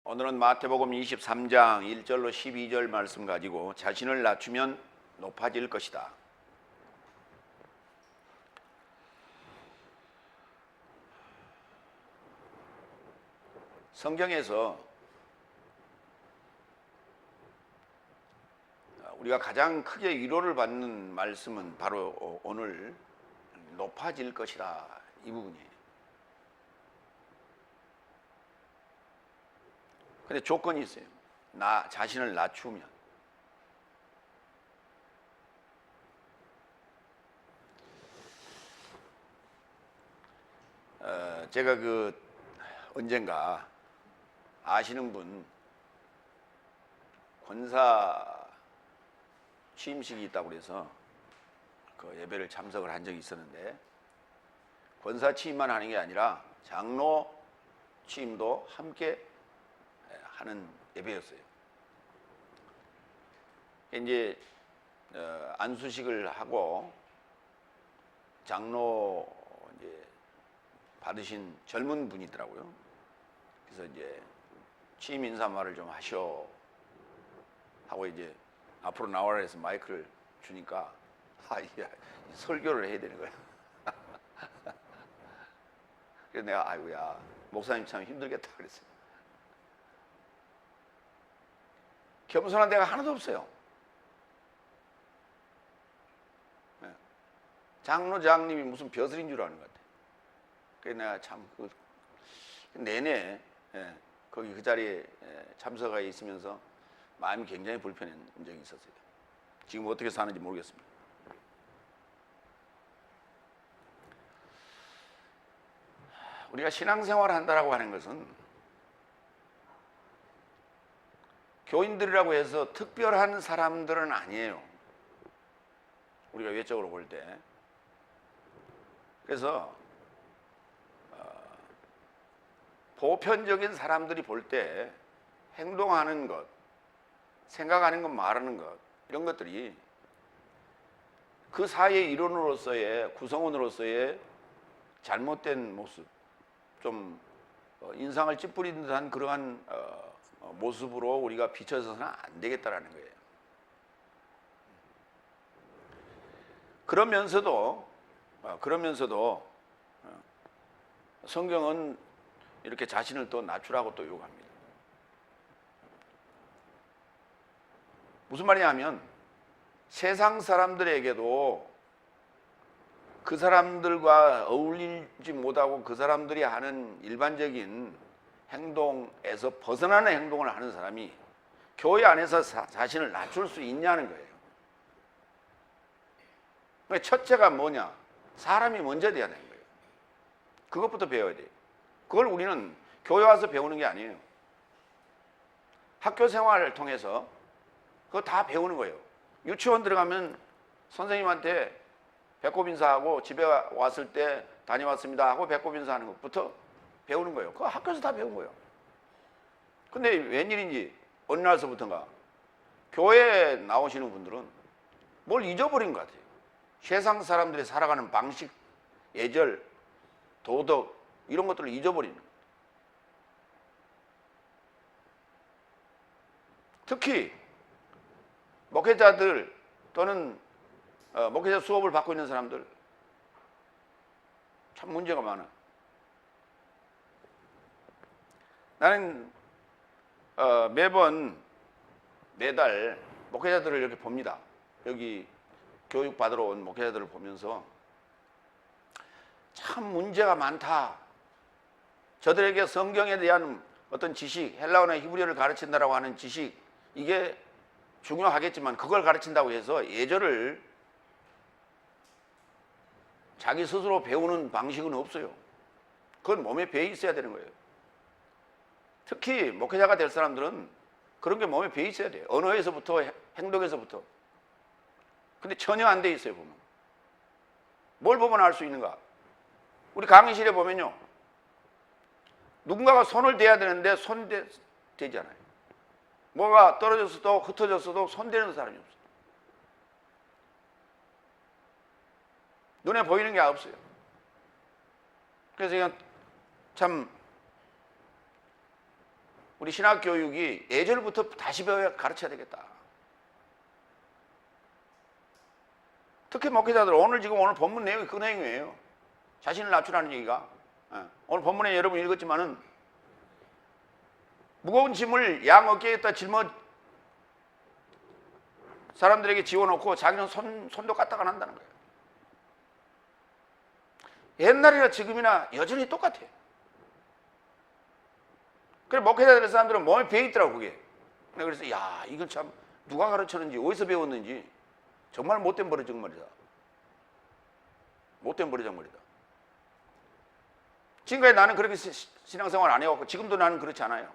오늘은 마태복음 23장 1절로 12절 말씀 가지고 자신을 낮추면 높아질 것이다. 성경에서 우리가 가장 크게 위로를 받는 말씀은 바로 오늘 높아질 것이다 이 부분이에요. 근데 조건이 있어요. 나 자신을 낮추면. 제가 언젠가 아시는 분 권사 취임식이 있다고 그래서 그 예배를 참석을 한 적이 있었는데, 권사 취임만 하는 게 아니라 장로 취임도 함께 하는 예배였어요. 이제 안수식을 하고 장로 이제 받으신 젊은 분이더라고요. 그래서 이제 취임 인사말을 좀 하셔 하고 이제 앞으로 나와라 해서 마이크를 주니까 설교를 해야 되는 거야. 그래서 내가 아이고야 목사님 참 힘들겠다 그랬어요. 겸손한 데가 하나도 없어요. 장로장님이 무슨 벼슬인 줄 아는 것 같아요. 그래서 내가 참 내내 거기 그 자리에 참석하에 있으면서 마음이 굉장히 불편한 적이 있었어요. 지금 어떻게 사는지 모르겠습니다. 우리가 신앙생활을 한다라고 하는 것은 교인들이라고 해서 특별한 사람들은 아니에요. 우리가 외적으로 볼 때. 그래서 보편적인 사람들이 볼 때 행동하는 것, 생각하는 것, 말하는 것, 이런 것들이 그 사회의 일원으로서의, 구성원으로서의 잘못된 모습, 좀 인상을 찌푸린 듯한 그러한 모습으로 우리가 비춰서는 안 되겠다라는 거예요. 그러면서도 성경은 이렇게 자신을 또 낮추라고 또 요구합니다. 무슨 말이냐 하면 세상 사람들에게도 그 사람들과 어울리지 못하고 그 사람들이 하는 일반적인 행동에서 벗어나는 행동을 하는 사람이 교회 안에서 자신을 낮출 수 있냐는 거예요. 첫째가 뭐냐? 사람이 먼저 돼야 되는 거예요. 그것부터 배워야 돼요. 그걸 우리는 교회 와서 배우는 게 아니에요. 학교 생활을 통해서 그거 다 배우는 거예요. 유치원 들어가면 선생님한테 배꼽 인사하고 집에 왔을 때 다녀왔습니다 하고 배꼽 인사하는 것부터 배우는 거예요. 그거 학교에서 다 배운 거예요. 근데 웬일인지 어느 날서부터인가 교회에 나오시는 분들은 뭘 잊어버린 것 같아요. 세상 사람들이 살아가는 방식, 예절, 도덕 이런 것들을 잊어버리는 거예요. 특히 목회자들 또는 목회자 수업을 받고 있는 사람들 참 문제가 많아. 나는 매달 목회자들을 이렇게 봅니다. 여기 교육 받으러 온 목회자들을 보면서 참 문제가 많다. 저들에게 성경에 대한 어떤 지식, 헬라어나 히브리어를 가르친다라고 하는 지식, 이게 중요하겠지만 그걸 가르친다고 해서 예절을 자기 스스로 배우는 방식은 없어요. 그건 몸에 배어 있어야 되는 거예요. 특히 목회자가 될 사람들은 그런 게 몸에 배어 있어야 돼요. 언어에서부터 행동에서부터. 근데 전혀 안 돼 있어요. 보면 뭘 보면 알 수 있는가? 우리 강의실에 보면요, 누군가가 손을 대야 되는데 대지 않아요. 뭐가 떨어졌어도 흩어졌어도 손대는 사람이 없어요. 눈에 보이는 게 없어요. 그래서 그냥 참 우리 신학 교육이 예절부터 다시 가르쳐야 되겠다. 특히 목회자들 오늘 본문 내용이 그 내용이에요. 자신을 낮추라는 얘기가. 오늘 본문에 여러분 읽었지만은 무거운 짐을 양 어깨에다 짊어 사람들에게 지워놓고 자기는 손도 까딱 안 한다는 거예요. 옛날이나 지금이나 여전히 똑같아요. 그래 목회자들 사람들은 몸에 배어있더라고 그게. 그래서 야 이건 참 누가 가르쳤는지 어디서 배웠는지 정말 못된 버르장머리다. 못된 버르장머리다. 지금까지 나는 그렇게 신앙생활 안 해왔고 지금도 나는 그렇지 않아요.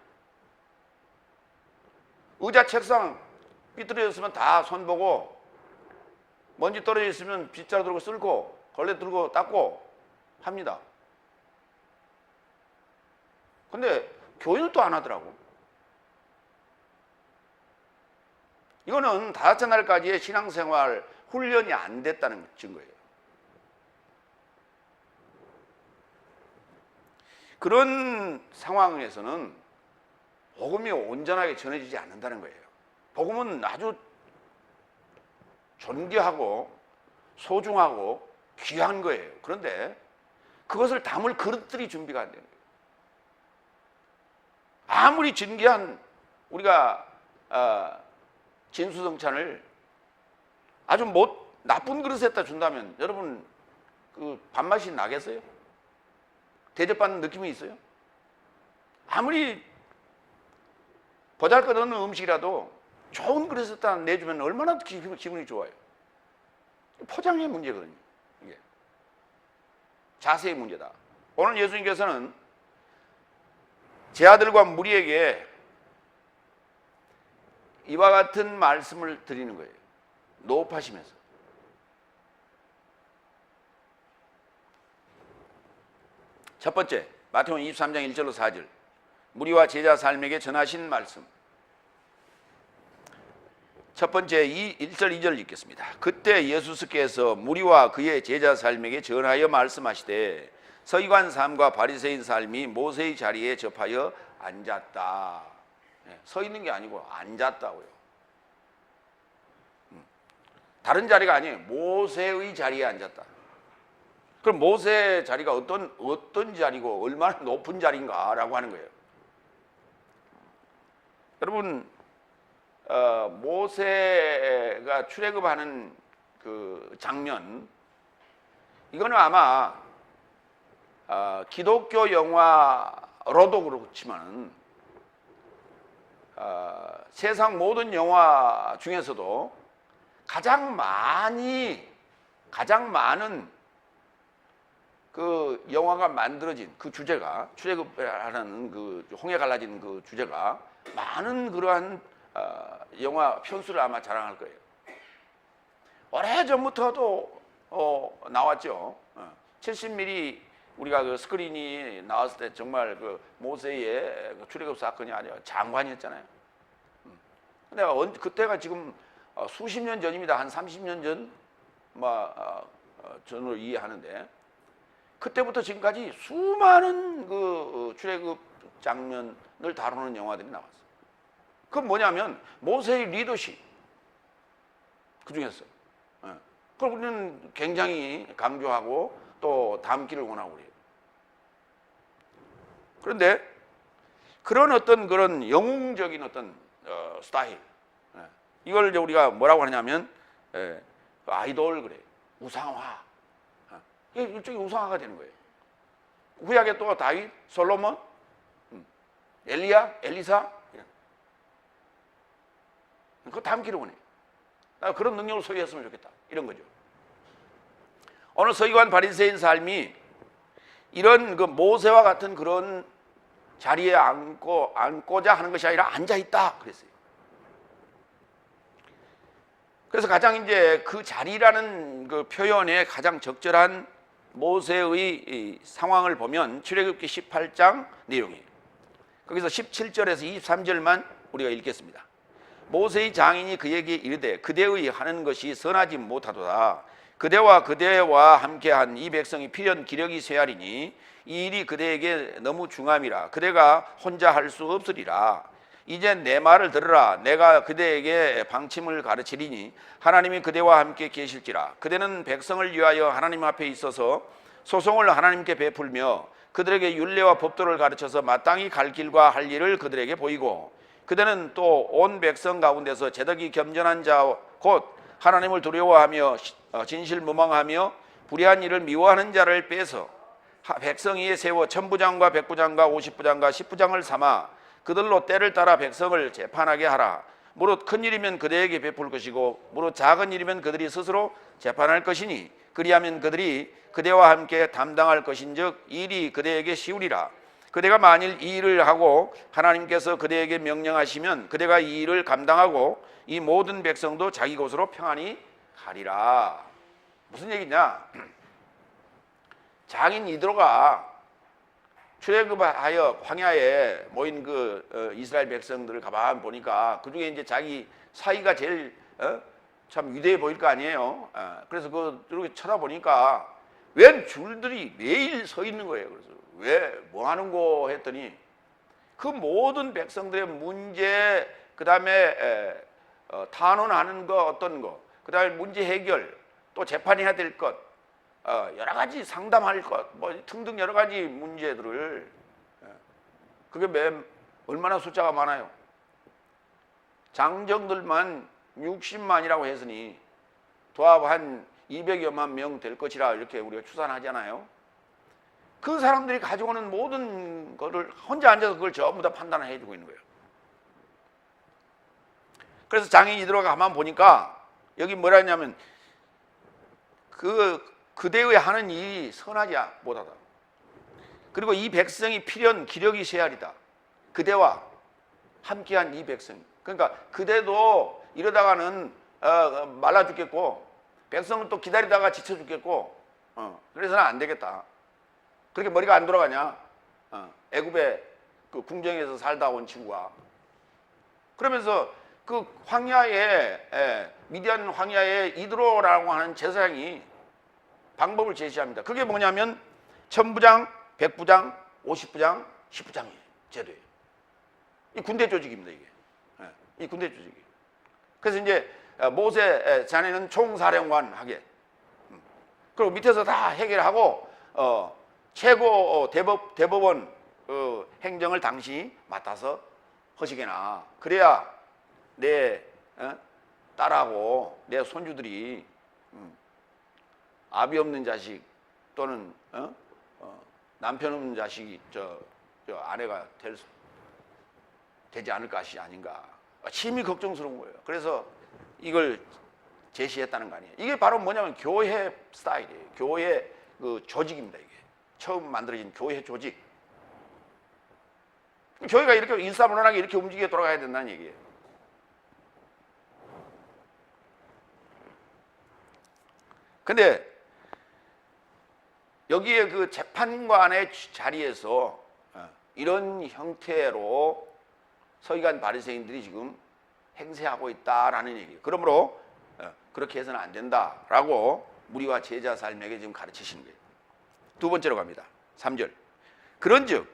의자 책상 삐뚤어졌으면 다 손보고 먼지 떨어져 있으면 빗자루 들고 쓸고 걸레 들고 닦고 합니다. 근데 교육도 안 하더라고. 이거는 다섯째 날까지의 신앙생활 훈련이 안 됐다는 증거예요. 그런 상황에서는 복음이 온전하게 전해지지 않는다는 거예요. 복음은 아주 존귀하고 소중하고 귀한 거예요. 그런데 그것을 담을 그릇들이 준비가 안 되는 거예요. 아무리 진귀한 우리가 진수성찬을 아주 나쁜 그릇에다 준다면 여러분 그 밥맛이 나겠어요? 대접받는 느낌이 있어요? 아무리 보잘것없는 음식이라도 좋은 그릇에다 내주면 얼마나 기분이 좋아요. 포장의 문제거든요. 이게 자세의 문제다. 오늘 예수님께서는 제 아들과 무리에게 이와 같은 말씀을 드리는 거예요. 노업하시면서. 첫 번째, 마태복음 23장 1절로 4절. 무리와 제자 삶에게 전하신 말씀. 첫 번째 1절 2절 읽겠습니다. 그때 예수께서 무리와 그의 제자 삶에게 전하여 말씀하시되 서기관 삶과 바리새인 삶이 모세의 자리에 접하여 앉았다. 서 있는 게 아니고 앉았다고요. 다른 자리가 아니에요. 모세의 자리에 앉았다. 그럼 모세의 자리가 어떤 자리고 얼마나 높은 자리인가라고 하는 거예요. 여러분 모세가 출애굽하는 그 장면, 이거는 아마 기독교 영화로도 그렇지만 세상 모든 영화 중에서도 가장 많은 그 영화가 만들어진 그 주제가, 출애굽하는 그 홍해 갈라진 그 주제가 많은 그러한 영화 편수를 아마 자랑할 거예요. 오래전부터도 나왔죠. 70mm 우리가 그 스크린이 나왔을 때 정말 그 모세의 그 출애굽 사건이 아니라 장관이었잖아요. 근데 그때가 지금 수십 년 전입니다. 한 30년 전 전으로 이해하는데, 그때부터 지금까지 수많은 그 출애굽 장면을 다루는 영화들이 나왔어요. 그건 뭐냐면 모세의 리더십, 그 중에서 그걸 우리는 굉장히 강조하고 또 담기를 원하고 그래요. 그런데 그런 영웅적인 어떤 스타일, 이걸 이제 우리가 뭐라고 하냐면 아이돌 그래요. 우상화. 이게 일종의 우상화가 되는 거예요. 구약에 또 다윗, 솔로몬, 엘리야, 엘리사, 그거 담기를 원해요. 나 그런 능력을 소유했으면 좋겠다. 이런 거죠. 오늘 서기관 바리새인 삶이 이런 그 모세와 같은 그런 자리에 앉고자 하는 것이 아니라 앉아 있다 그랬어요. 그래서 가장 이제 그 자리라는 그 표현에 가장 적절한 모세의 상황을 보면 출애굽기 18장 내용이에요. 거기서 17절에서 23절만 우리가 읽겠습니다. 모세의 장인이 그에게 이르되 그대의 하는 것이 선하지 못하도다. 그대와 그대와 함께한 이 백성이 필연 기력이 쇠하리니 이 일이 그대에게 너무 중함이라. 그대가 혼자 할 수 없으리라. 이제 내 말을 들으라. 내가 그대에게 방침을 가르치리니 하나님이 그대와 함께 계실지라. 그대는 백성을 위하여 하나님 앞에 있어서 소송을 하나님께 베풀며 그들에게 율례와 법도를 가르쳐서 마땅히 갈 길과 할 일을 그들에게 보이고, 그대는 또 온 백성 가운데서 제덕이 겸전한 자 곧 하나님을 두려워하며 진실무망하며 불의한 일을 미워하는 자를 빼서 백성 위에 세워 천부장과 백부장과 오십부장과 십부장을 삼아 그들로 때를 따라 백성을 재판하게 하라. 무릇 큰 일이면 그대에게 베풀 것이고 무릇 작은 일이면 그들이 스스로 재판할 것이니 그리하면 그들이 그대와 함께 담당할 것인즉 이 일이 그대에게 쉬우리라. 그대가 만일 이 일을 하고 하나님께서 그대에게 명령하시면 그대가 이 일을 감당하고 이 모든 백성도 자기 곳으로 평안히 가리라. 무슨 얘기냐? 장인 이드로가 출애굽하여 황야에 모인 그 이스라엘 백성들을 가만 보니까 그 중에 이제 자기 사이가 제일 참 위대해 보일 거 아니에요. 그래서 이렇게 쳐다보니까 웬 줄들이 매일 서 있는 거예요. 그래서 왜 뭐 하는 거 했더니 그 모든 백성들의 문제, 그 다음에 탄원하는 거, 어떤 거, 그 다음에 문제 해결, 또 재판해야 될 것, 여러 가지 상담할 것, 뭐 등등 여러 가지 문제들을, 그게 얼마나 숫자가 많아요. 장정들만 60만이라고 했으니 도합 한 200여만 명 될 것이라 이렇게 우리가 추산하잖아요. 그 사람들이 가지고 오는 모든 거를 혼자 앉아서 그걸 전부 다 판단해 주고 있는 거예요. 그래서 장인 이드로가 가만 보니까 여기 뭐라 했냐면 그대의 하는 일이 선하지 못하다. 그리고 이 백성이 필연 기력이 쇠하리다. 그대와 함께한 이 백성이. 그러니까 그대도 이러다가는 말라 죽겠고 백성은 또 기다리다가 지쳐 죽겠고 그래서는 안 되겠다. 그렇게 머리가 안 돌아가냐? 애굽의 그 궁정에서 살다 온 친구가. 그러면서 그 황야에 미디안 황야에 이드로라고 하는 제사장이 방법을 제시합니다. 그게 뭐냐면 천부장, 백부장, 오십부장, 십부장이에요. 제도예요. 이 군대 조직입니다. 이게. 이 군대 조직이. 그래서 이제 모세 자네는 총사령관 하게. 그리고 밑에서 다 해결하고 최고 대법원 행정을 당신이 맡아서 하시게나. 그래야 내 딸하고 내 손주들이 아비 없는 자식 또는 남편 없는 자식이 저 아내가 되지 않을 것이 아닌가. 심히 걱정스러운 거예요. 그래서 이걸 제시했다는 거 아니에요. 이게 바로 뭐냐면 교회 스타일이에요. 교회 그 조직입니다. 이게 처음 만들어진 교회 조직. 교회가 이렇게 일사분란하게 이렇게 움직여 돌아가야 된다는 얘기예요. 근데 여기에 그 재판관의 자리에서 이런 형태로 서기관 바리새인들이 지금 행세하고 있다라는 얘기예요. 그러므로 그렇게 해서는 안 된다라고 무리와 제자 삶에게 지금 가르치시는 거예요. 두 번째로 갑니다. 3절. 그런즉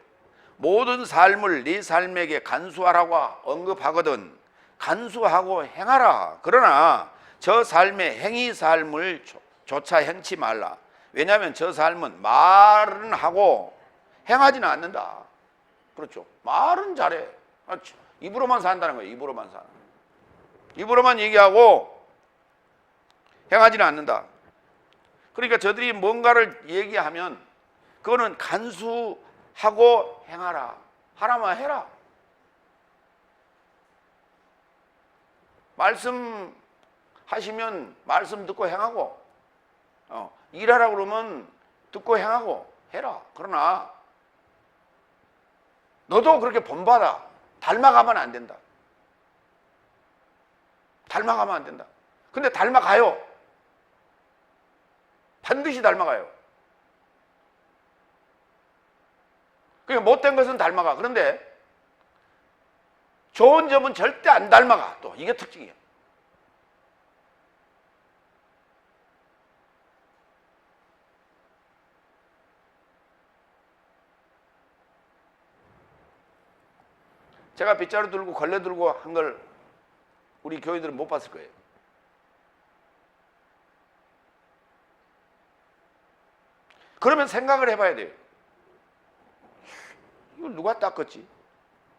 모든 삶을 네 삶에게 간수하라고 언급하거든 간수하고 행하라. 그러나 저 삶의 행위 삶을 조차 행치 말라. 왜냐하면 저 삶은 말은 하고 행하지는 않는다. 그렇죠. 말은 잘해. 입으로만 산다는 거예요. 입으로만 사는. 입으로만 얘기하고 행하지는 않는다. 그러니까 저들이 뭔가를 얘기하면 그거는 간수하고 행하라. 하라면 해라. 말씀하시면 말씀 듣고 행하고 일하라 그러면 듣고 행하고 해라. 그러나 너도 그렇게 본받아. 닮아가면 안 된다. 닮아가면 안 된다. 근데 닮아가요. 반드시 닮아가요. 그러니까 못된 것은 닮아가. 그런데 좋은 점은 절대 안 닮아가. 또 이게 특징이에요. 제가 빗자루 들고 걸레 들고 한 걸 우리 교인들은 못 봤을 거예요. 그러면 생각을 해봐야 돼요. 이걸 누가 닦았지?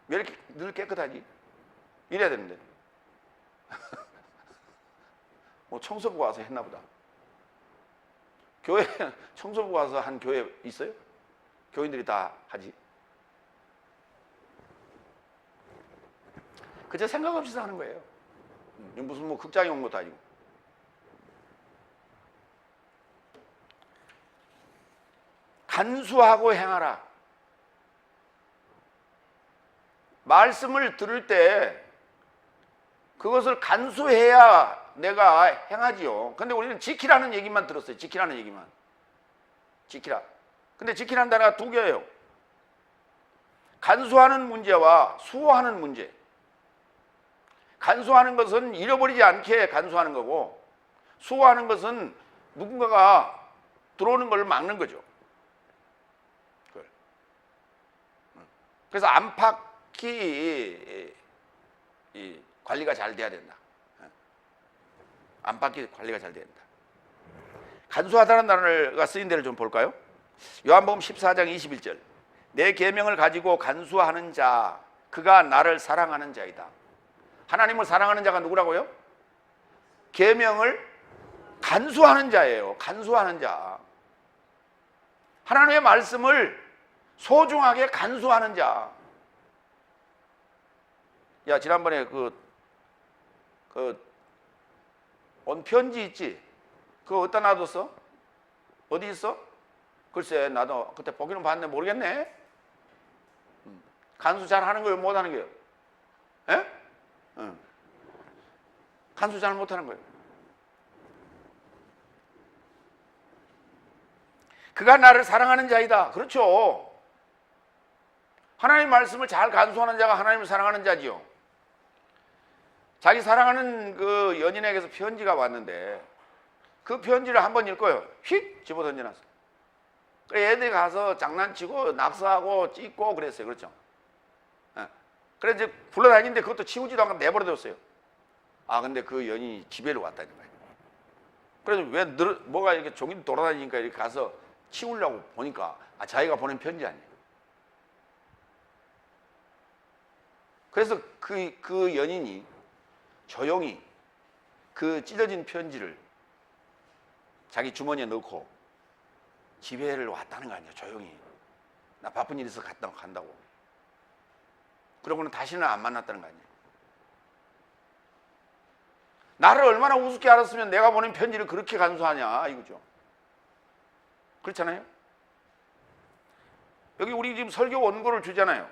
왜 이렇게 늘 깨끗하지? 이래야 되는데. 뭐 청소부가 와서 했나 보다. 교회 청소부가 와서 한 교회 있어요? 교인들이 다 하지. 그저 생각 없이 사는 거예요. 무슨 뭐 극장에 온 것도 아니고. 간수하고 행하라. 말씀을 들을 때 그것을 간수해야 내가 행하지요. 근데 우리는 지키라는 얘기만 들었어요. 지키라는 얘기만. 지키라. 근데 지키라는 단어가 두 개예요. 간수하는 문제와 수호하는 문제. 간수하는 것은 잃어버리지 않게 간수하는 거고, 수호하는 것은 누군가가 들어오는 걸 막는 거죠. 그래서 안팎이 관리가 잘 돼야 된다. 안팎이 관리가 잘 돼야 된다. 간수하다는 단어가 쓰인 데를 좀 볼까요? 요한복음 14장 21절. 내 계명을 가지고 간수하는 자, 그가 나를 사랑하는 자이다. 하나님을 사랑하는 자가 누구라고요? 계명을 간수하는 자예요. 간수하는 자. 하나님의 말씀을 소중하게 간수하는 자. 야, 지난번에 온 편지 있지? 그거 어디다 놔뒀어? 어디 있어? 글쎄, 나도 그때 보기는 봤는데 모르겠네. 간수 잘 하는 거예요? 못 하는 거예요? 예? 간수 잘 못 하는 거예요. 그가 나를 사랑하는 자이다. 그렇죠. 하나님 말씀을 잘 간수하는 자가 하나님을 사랑하는 자지요. 자기 사랑하는 그 연인에게서 편지가 왔는데 그 편지를 한번 읽고요, 휙 집어 던져놨어요. 그래 애들이 가서 장난치고 낙서하고 찍고 그랬어요. 그렇죠. 그래 이제 굴러다니는데 그것도 치우지도 않고 내버려뒀어요. 아, 근데 그 연인이 집에를 왔다는 거예요. 그래서 왜 뭐가 이렇게 종이 돌아다니니까 이렇게 가서 치우려고 보니까 자기가 보낸 편지 아니에요. 그래서 그 연인이 조용히 그 찢어진 편지를 자기 주머니에 넣고 집에를 왔다는 거 아니에요. 조용히. 나 바쁜 일 있어서 간다고. 그러고는 다시는 안 만났다는 거 아니에요. 나를 얼마나 우습게 알았으면 내가 보낸 편지를 그렇게 간수하냐 이거죠. 그렇잖아요. 여기 우리 지금 설교 원고를 주잖아요.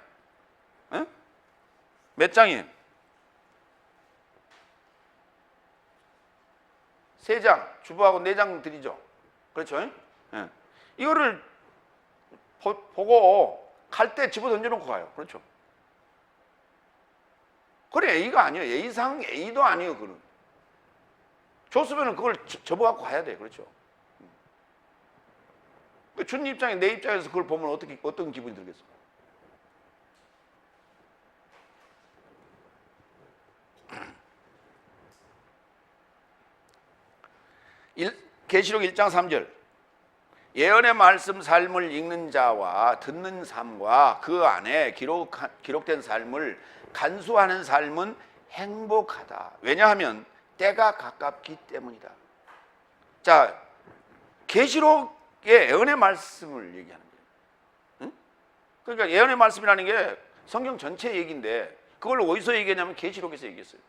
에? 몇 장이에요? 3장, 주보하고 4장 드리죠. 그렇죠? 예. 이거를 보고 갈 때 집어 던져놓고 가요. 그렇죠? 그래, A가 아니에요. A상 A도 아니에요. 그는 줬으면 그걸 접어갖고 가야 돼. 그렇죠? 준 입장에 내 입장에서 그걸 보면 어떤 기분이 들겠어? 계시록 1장 3절. 예언의 말씀 삶을 읽는 자와 듣는 삶과 그 안에 기록된 삶을 간수하는 삶은 행복하다. 왜냐하면 때가 가깝기 때문이다. 자, 계시록의 예언의 말씀을 얘기하는 거예요. 응? 그러니까 예언의 말씀이라는 게 성경 전체 얘기인데 그걸 어디서 얘기했냐면 계시록에서 얘기했어요.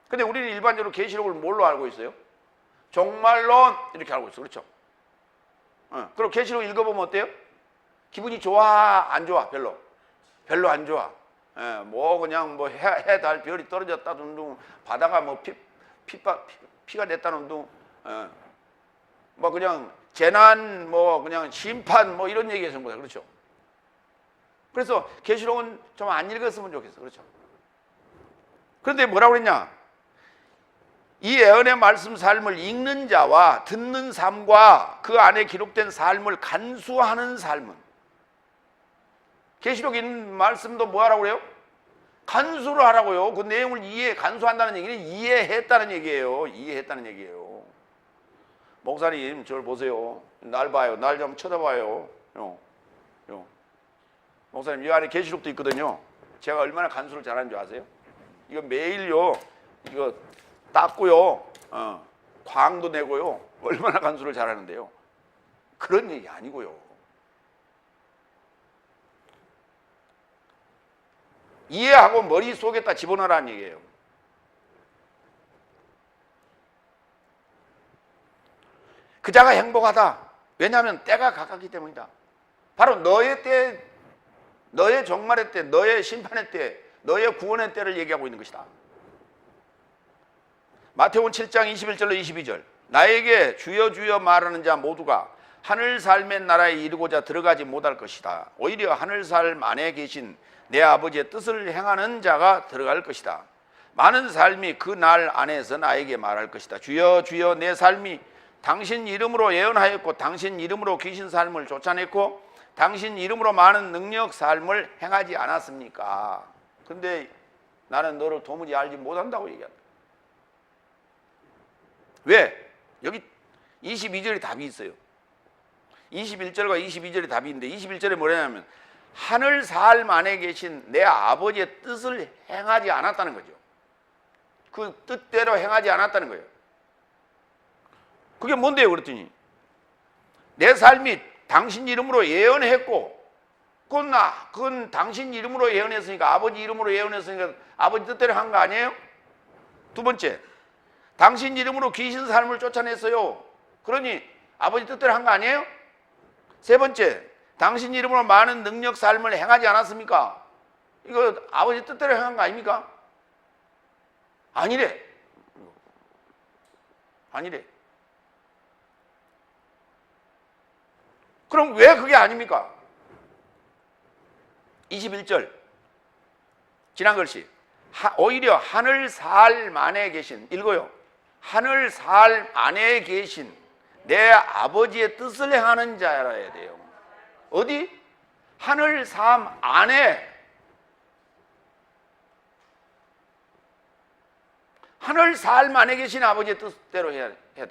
근데 우리는 일반적으로 계시록을 뭘로 알고 있어요? 종말론 이렇게 알고 있어. 그렇죠? 그럼 계시록 읽어보면 어때요? 기분이 좋아? 안 좋아? 별로 안 좋아. 뭐 그냥 뭐 해 달 별이 떨어졌다는 둥, 바다가 뭐 피가 됐다는 둥, 뭐 그냥 재난, 뭐 그냥 심판, 뭐 이런 얘기해서 뭐야. 그렇죠? 그래서 계시록은 좀 안 읽었으면 좋겠어. 그렇죠? 그런데 뭐라고 그랬냐? 이 예언의 말씀 삶을 읽는 자와 듣는 삶과 그 안에 기록된 삶을 간수하는 삶은, 계시록 있는 말씀도 뭐하라고 그래요? 간수를 하라고요. 그 내용을 간수한다는 얘기는 이해했다는 얘기예요. 이해했다는 얘기예요. 목사님, 저를 보세요. 날 봐요. 날 좀 쳐다봐요. 목사님, 이 안에 계시록도 있거든요. 제가 얼마나 간수를 잘하는 줄 아세요? 이거 매일요, 이거 닦고요, 광도 내고요. 얼마나 간수를 잘하는데요. 그런 얘기 아니고요. 이해하고 머릿속에다 집어넣으라는 얘기예요. 그 자가 행복하다. 왜냐하면 때가 가깝기 때문이다. 바로 너의 때, 너의 종말의 때, 너의 심판의 때, 너의 구원의 때를 얘기하고 있는 것이다. 마태복음 7장 21절로 22절. 나에게 주여 주여 말하는 자 모두가 하늘 삶의 나라에 이르고자 들어가지 못할 것이다. 오히려 하늘 삶 안에 계신 내 아버지의 뜻을 행하는 자가 들어갈 것이다. 많은 삶이 그 날 안에서 나에게 말할 것이다. 주여 주여 내 삶이 당신 이름으로 예언하였고 당신 이름으로 귀신 삶을 쫓아냈고 당신 이름으로 많은 능력 삶을 행하지 않았습니까? 근데 나는 너를 도무지 알지 못한다고 얘기한다. 왜? 여기 22절에 답이 있어요. 21절과 22절에 답이 있는데 21절에 뭐냐면 하늘 삶 안에 계신 내 아버지의 뜻을 행하지 않았다는 거죠. 그 뜻대로 행하지 않았다는 거예요. 그게 뭔데요? 그랬더니 내 삶이 당신 이름으로 예언했고 그건 당신 이름으로 예언했으니까 아버지 이름으로 예언했으니까 아버지 뜻대로 한 거 아니에요? 두 번째, 당신 이름으로 귀신 삶을 쫓아냈어요. 그러니 아버지 뜻대로 한 거 아니에요? 세 번째, 당신 이름으로 많은 능력 삶을 행하지 않았습니까? 이거 아버지 뜻대로 행한 거 아닙니까? 아니래. 아니래. 그럼 왜 그게 아닙니까? 21절 지난 글씨 오히려 하늘 삶 안에 계신 읽어요. 하늘 삶 안에 계신 내 아버지의 뜻을 행하는 자라야 돼요. 어디? 하늘 삶 안에. 하늘 삶 안에 계신 아버지의 뜻대로 해야 돼요.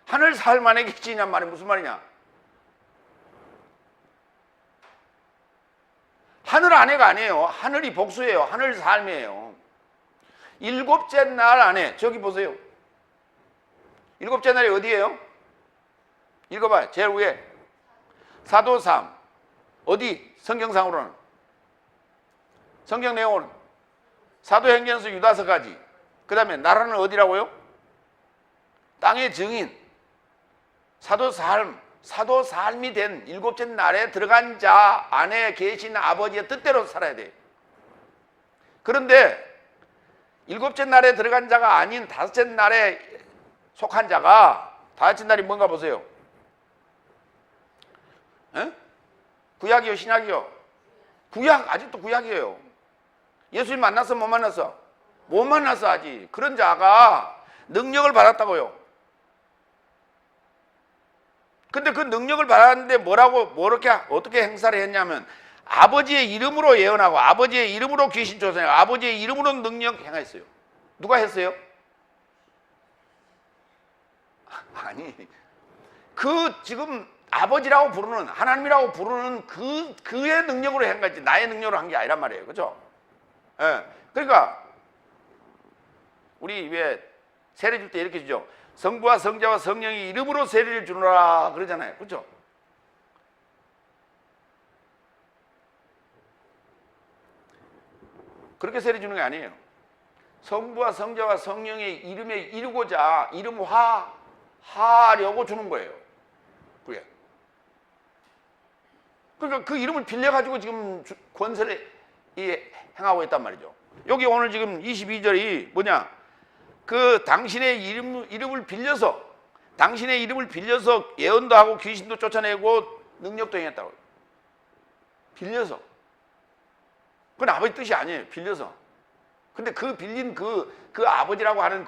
하늘 삶 안에 계시냐는 말이 무슨 말이냐? 하늘 안에가 아니에요. 하늘이 복수예요. 하늘 삶이에요. 일곱째 날 안에, 저기 보세요. 일곱째 날이 어디예요? 읽어봐요. 제일 위에. 사도삼. 어디? 성경상으로는. 성경 내용으로는. 사도행전서 유다서까지. 그 다음에 나라는 어디라고요? 땅의 증인. 사도삶이 된 일곱째 날에 들어간 자 안에 계신 아버지의 뜻대로 살아야 돼요. 그런데 일곱째 날에 들어간 자가 아닌 다섯째 날에 속한 자가 다섯째 날이 뭔가 보세요. 에? 구약이요, 신약이요? 구약, 아직도 구약이에요. 예수님 만났어, 못 만났어? 못 만났어, 아직. 그런 자가 능력을 받았다고요. 근데 그 능력을 받았는데 어떻게 행사를 했냐면 아버지의 이름으로 예언하고 아버지의 이름으로 귀신 쫓아내고 아버지의 이름으로 능력 행했어요. 누가 했어요? 아니, 지금 아버지라고 부르는, 하나님이라고 부르는 그의 능력으로 한 거지 나의 능력으로 한 게 아니란 말이에요. 그죠? 예. 그러니까 우리 왜 세례 줄 때 이렇게 주죠. 성부와 성자와 성령이 이름으로 세례를 주노라 그러잖아요. 그렇죠? 그렇게 세례 주는 게 아니에요. 성부와 성자와 성령의 이름에 이르고자 이름화하려고 주는 거예요. 그게. 그러니까 그 이름을 빌려가지고 지금 권세를 행하고 있단 말이죠. 여기 오늘 지금 22절이 뭐냐? 당신의 이름을 빌려서 예언도 하고 귀신도 쫓아내고 능력도 행했다고요. 빌려서. 그건 아버지 뜻이 아니에요. 빌려서. 근데 그 빌린 그 아버지라고 하는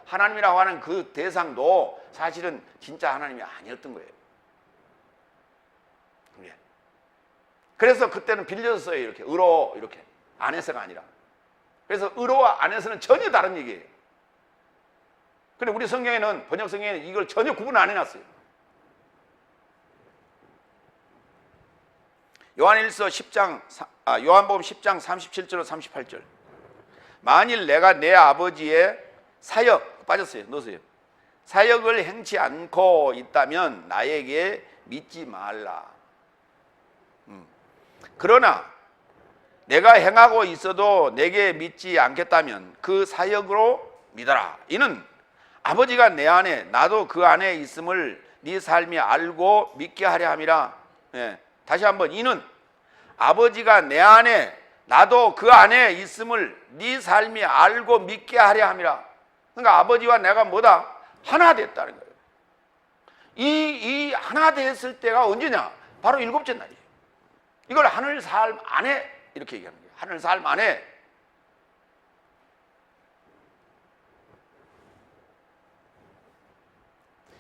하나님이라고 하는 그 대상도 사실은 진짜 하나님이 아니었던 거예요. 그래서 그때는 빌려서 써요. 이렇게. 의로 이렇게. 안에서가 아니라. 그래서 의로와 안에서는 전혀 다른 얘기예요. 근데 우리 성경에는, 번역 성경에는 이걸 전혀 구분 안 해놨어요. 요한복음 10장 37절 38절. 만일 내가 내 아버지의 사역, 빠졌어요. 넣으세요. 사역을 행치 않고 있다면 나에게 믿지 말라. 그러나 내가 행하고 있어도 내게 믿지 않겠다면 그 사역으로 믿어라. 이는 아버지가 내 안에 나도 그 안에 있음을 네 삶이 알고 믿게 하려 함이라. 예. 다시 한번, 이는 아버지가 내 안에 나도 그 안에 있음을 네 삶이 알고 믿게 하려 함이라. 그러니까 아버지와 내가 뭐다? 하나 됐다는 거예요. 이 하나 됐을 때가 언제냐? 바로 일곱째 날이에요. 이걸 하늘 삶 안에 이렇게 얘기하는 거예요. 하늘 삶 안에.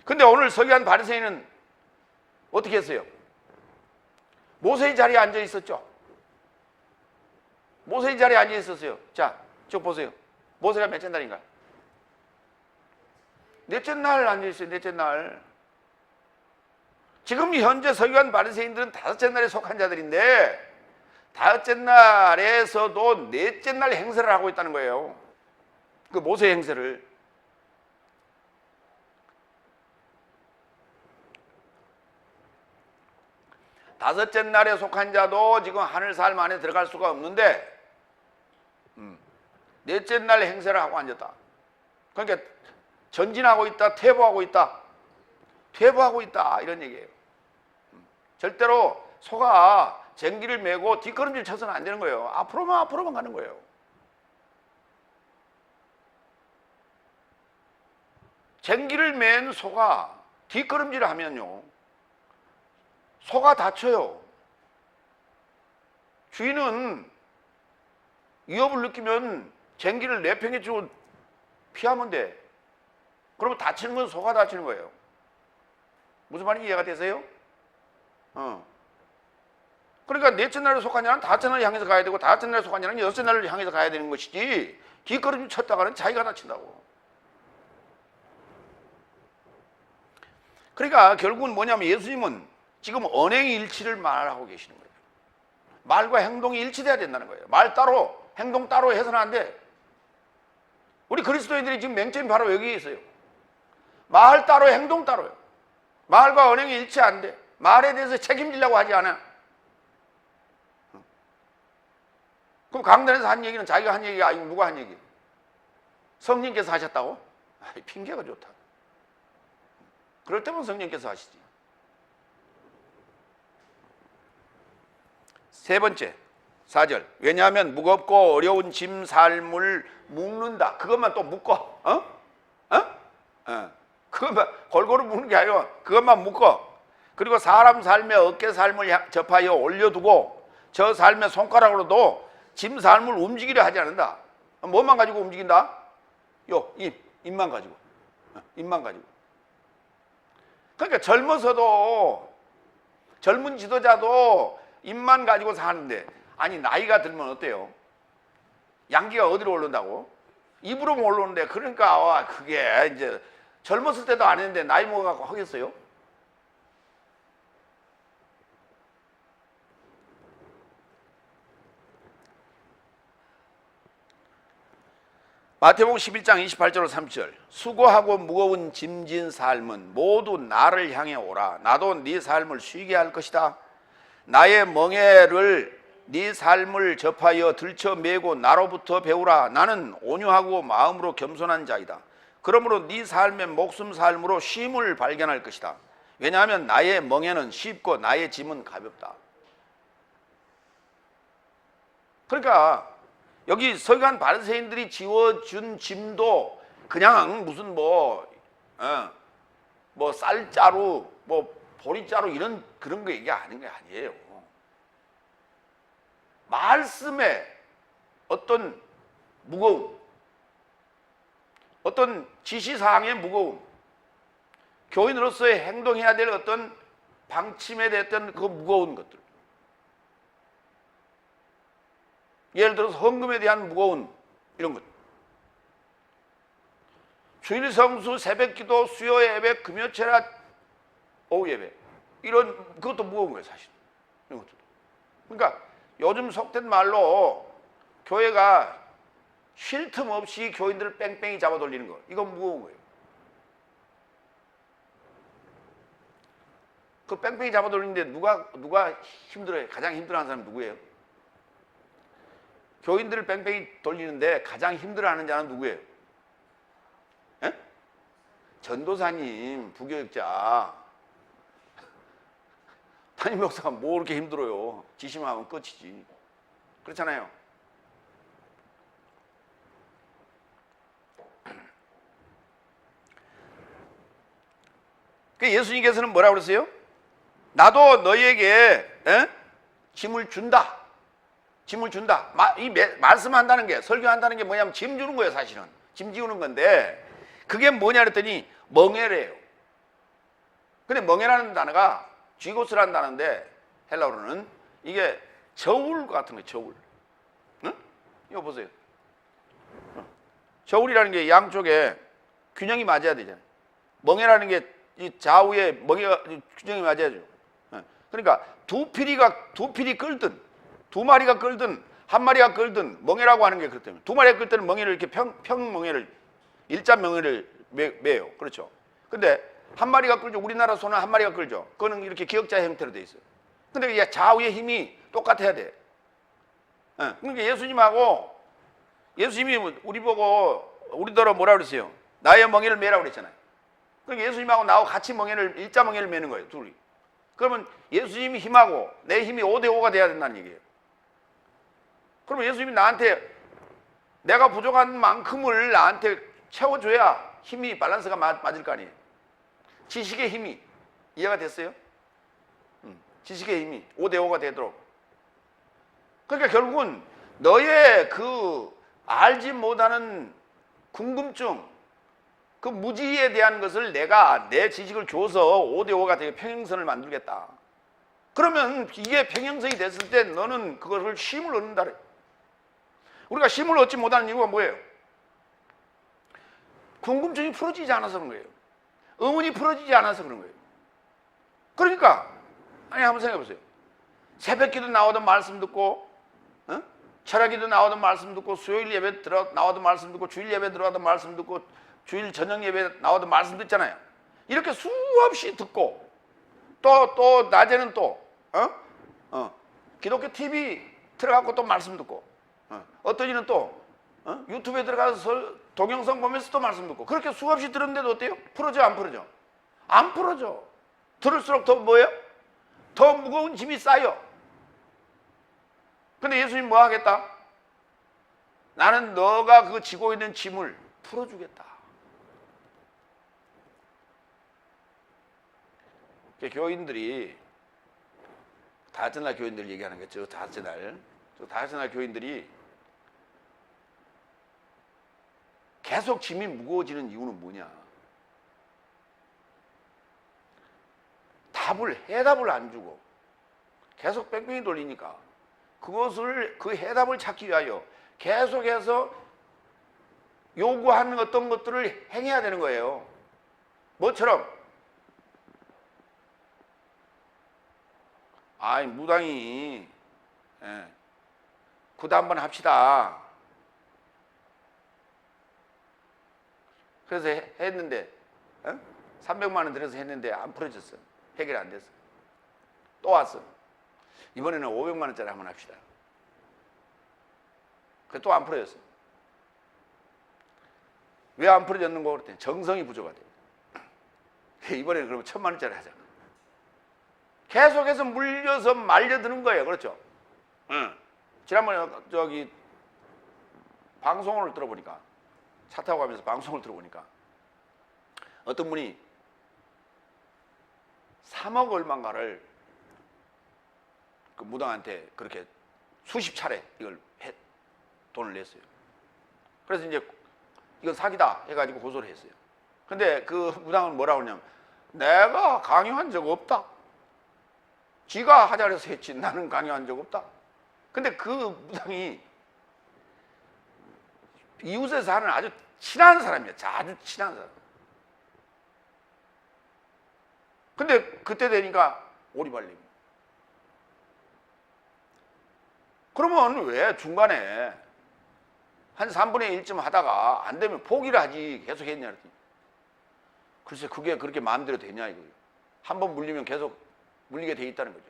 근데 오늘 서기관 바리새인은 어떻게 했어요? 모세의 자리에 앉아 있었죠. 모세의 자리에 앉아 있었어요. 자, 저 보세요. 모세가 몇째 날인가? 넷째 날 앉아 있어요. 넷째 날. 지금 현재 서기관 바리새인들은 다섯째 날에 속한 자들인데 다섯째 날에서도 넷째 날 행세를 하고 있다는 거예요. 그 모세의 행세를. 다섯째 날에 속한 자도 지금 하늘 삶 안에 들어갈 수가 없는데 넷째 날 행세를 하고 앉았다. 그러니까 전진하고 있다, 퇴보하고 있다, 퇴보하고 있다, 이런 얘기예요. 절대로 소가 쟁기를 메고 뒷걸음질 쳐서는 안 되는 거예요. 앞으로만 가는 거예요. 쟁기를 맨 소가 뒷걸음질을 하면요, 소가 다쳐요. 주인은 위협을 느끼면 쟁기를 내팽개치고 피하면 돼. 그러면 다치는 건 소가 다치는 거예요. 무슨 말인지 이해가 되세요? 그러니까 넷째 날에 속한 자는 다섯째 날을 향해서 가야 되고 다섯째 날에 속한 자는 여섯째 날을 향해서 가야 되는 것이지 뒷걸음질 쳤다가는 자기가 다친다고. 그러니까 결국은 뭐냐면 예수님은 지금 언행의 일치를 말하고 계시는 거예요. 말과 행동이 일치돼야 된다는 거예요. 말 따로 행동 따로 해서는 안 돼. 우리 그리스도인들이 지금 맹점이 바로 여기에 있어요. 말 따로 행동 따로요. 말과 언행이 일치 안 돼. 말에 대해서 책임지려고 하지 않아. 그럼 강단에서 한 얘기는 자기가 한 얘기가 아니고 누가 한 얘기? 성령께서 하셨다고? 핑계가 좋다. 그럴 때면 성령께서 하시지. 세 번째, 4절. 왜냐하면 무겁고 어려운 짐 삶을 묶는다. 그것만 또 묶어. 그것만 골고루 묶는 게 아니라 그것만 묶어. 그리고 사람 삶의 어깨 삶을 접하여 올려두고 저 삶의 손가락으로도 짐 삶을 움직이려 하지 않는다. 뭐만 가지고 움직인다? 입만 가지고. 입만 가지고. 그러니까 젊어서도 젊은 지도자도 입만 가지고 사는데, 아니 나이가 들면 어때요? 양기가 어디로 오른다고? 입으로 올라오는데, 그러니까 그게 이제 젊었을 때도 안 했는데 나이 먹어갖고 하겠어요? 마태복음 11장 28절 30절. 수고하고 무거운 짐진 삶은 모두 나를 향해 오라. 나도 네 삶을 쉬게 할 것이다. 나의 멍에를 네 삶을 접하여 들쳐 메고 나로부터 배우라. 나는 온유하고 마음으로 겸손한 자이다. 그러므로 네 삶의 목숨 삶으로 쉼을 발견할 것이다. 왜냐하면 나의 멍에는 쉽고 나의 짐은 가볍다. 그러니까 여기 서기관 바리새인들이 지워준 짐도 그냥 무슨 쌀자루, 보리자루 이런 그런 거 얘기 하는 게 아니에요. 말씀의 어떤 무거움, 어떤 지시사항의 무거움, 교인으로서의 행동해야 될 어떤 방침에 대한 그 무거운 것들. 예를 들어서 헌금에 대한 무거운 이런 것. 주일 성수, 새벽 기도, 수요 예배, 금요 철학, 오후 예배. 이런 그것도 무거운 거예요, 사실. 이런 것도. 그러니까 요즘 속된 말로 교회가 쉴 틈 없이 교인들을 뺑뺑이 잡아 돌리는 거. 이건 무거운 거예요. 그 뺑뺑이 잡아 돌리는데 누가 힘들어요? 가장 힘들어하는 사람이 누구예요? 교인들을 뺑뺑이 돌리는데 가장 힘들어하는 자는 누구예요? 에? 전도사님, 부교육자. 담임 목사가 뭐 그렇게 힘들어요? 지시하면 끝이지. 그렇잖아요. 예수님께서는 뭐라고 그랬어요? 나도 너희에게 짐을 준다. 짐을 준다. 말씀한다는 게, 설교한다는 게 뭐냐면 짐 주는 거예요, 사실은. 짐 지우는 건데 그게 뭐냐 그랬더니 멍에래요. 근데 멍에라는 단어가 쥐고스라는 단어인데 헬라어로는 이게 저울 같은 거예요, 저울. 응? 이거 보세요. 저울이라는 게 양쪽에 균형이 맞아야 되잖아요. 멍에라는 게 이 좌우에 멍에가 균형이 맞아야죠. 그러니까 두 필이 끌든 두 마리가 끌든 한 마리가 끌든 멍에라고 하는 게 그렇다면 두 마리가 끌 때는 멍에를 이렇게 평멍에를 일자 멍에를 매요. 그렇죠. 근데 한 마리가 끌죠. 우리나라 소는 한 마리가 끌죠. 그거는 이렇게 기역자 형태로 돼 있어요. 근데 이게 좌우의 힘이 똑같아야 돼. 그러니까 예수님이 우리 보고 우리더러 뭐라 그랬어요? 나의 멍에를 매라고 그랬잖아요. 그러니까 예수님하고 나하고 같이 일자 멍에를 매는 거예요, 둘이. 그러면 예수님이 힘하고 내 힘이 5대5가 돼야 된다는 얘기예요. 그러면 예수님이 나한테 내가 부족한 만큼을 나한테 채워줘야 힘이 밸런스가 맞을 거 아니에요. 지식의 힘이 이해가 됐어요? 지식의 힘이 5대5가 되도록. 그러니까 결국은 너의 그 알지 못하는 궁금증, 그 무지에 대한 것을 내가 내 지식을 줘서 5대5가 되게 평행선을 만들겠다. 그러면 이게 평행선이 됐을 때 너는 그것을 쉼을 얻는다. 우리가 쉼을 얻지 못하는 이유가 뭐예요? 궁금증이 풀어지지 않아서 그런 거예요. 의문이 풀어지지 않아서 그런 거예요. 그러니까 아니 한번 생각해 보세요. 새벽기도 나오던 말씀 듣고 철학기도 나오던 말씀 듣고 수요일 예배 나오던 말씀 듣고 주일 예배 들어가던 말씀 듣고 주일 저녁 예배 나오던 말씀 듣잖아요. 이렇게 수없이 듣고 또 낮에는 또 기독교 TV 들어가고 또 말씀 듣고 어떤 이는 또 유튜브에 들어가서 동영상 보면서 또 말씀 듣고 그렇게 수없이 들었는데도 어때요? 풀어져 안 풀어져? 안 풀어져. 들을수록 더 뭐예요? 더 무거운 짐이 쌓여. 근데 예수님 뭐 하겠다? 나는 너가 그 지고 있는 짐을 풀어주겠다. 교인들이 다섯날 교인들 얘기하는 거죠. 다섯날 교인들이 계속 짐이 무거워지는 이유는 뭐냐? 해답을 안 주고 계속 뺑뺑이 돌리니까 그 해답을 찾기 위하여 계속해서 요구하는 어떤 것들을 행해야 되는 거예요. 뭐처럼? 무당이 구도 한번 합시다. 그래서 했는데 300만 원 들여서 했는데 안 풀어졌어. 해결 안 됐어. 또 왔어. 이번에는 500만 원짜리 한번 합시다. 그래 또 안 풀어졌어. 왜 안 풀어졌는가 그랬더니 정성이 부족하대. 이번에는 그러면 1000만 원짜리 하자. 계속해서 물려서 말려드는 거예요. 그렇죠? 지난번에 방송을 들어보니까 차 타고 가면서 방송을 들어보니까 어떤 분이 3억 얼마인가를 그 무당한테 그렇게 수십 차례 돈을 냈어요. 그래서 이제 이건 사기다 해가지고 고소를 했어요. 근데 그 무당은 뭐라고 하냐면 내가 강요한 적 없다. 지가 하자 그래서 했지 나는 강요한 적 없다. 근데 그 무당이 이웃에 사는 아주 친한 사람이야. 아주 친한 사람. 근데 그때 되니까 오리발림. 그러면 왜 중간에 한 3분의 1쯤 하다가 안 되면 포기를 하지 계속 했냐 그랬더니 글쎄 그게 그렇게 마음대로 되냐 이거예요. 한 번 물리면 계속 물리게 돼 있다는 거죠.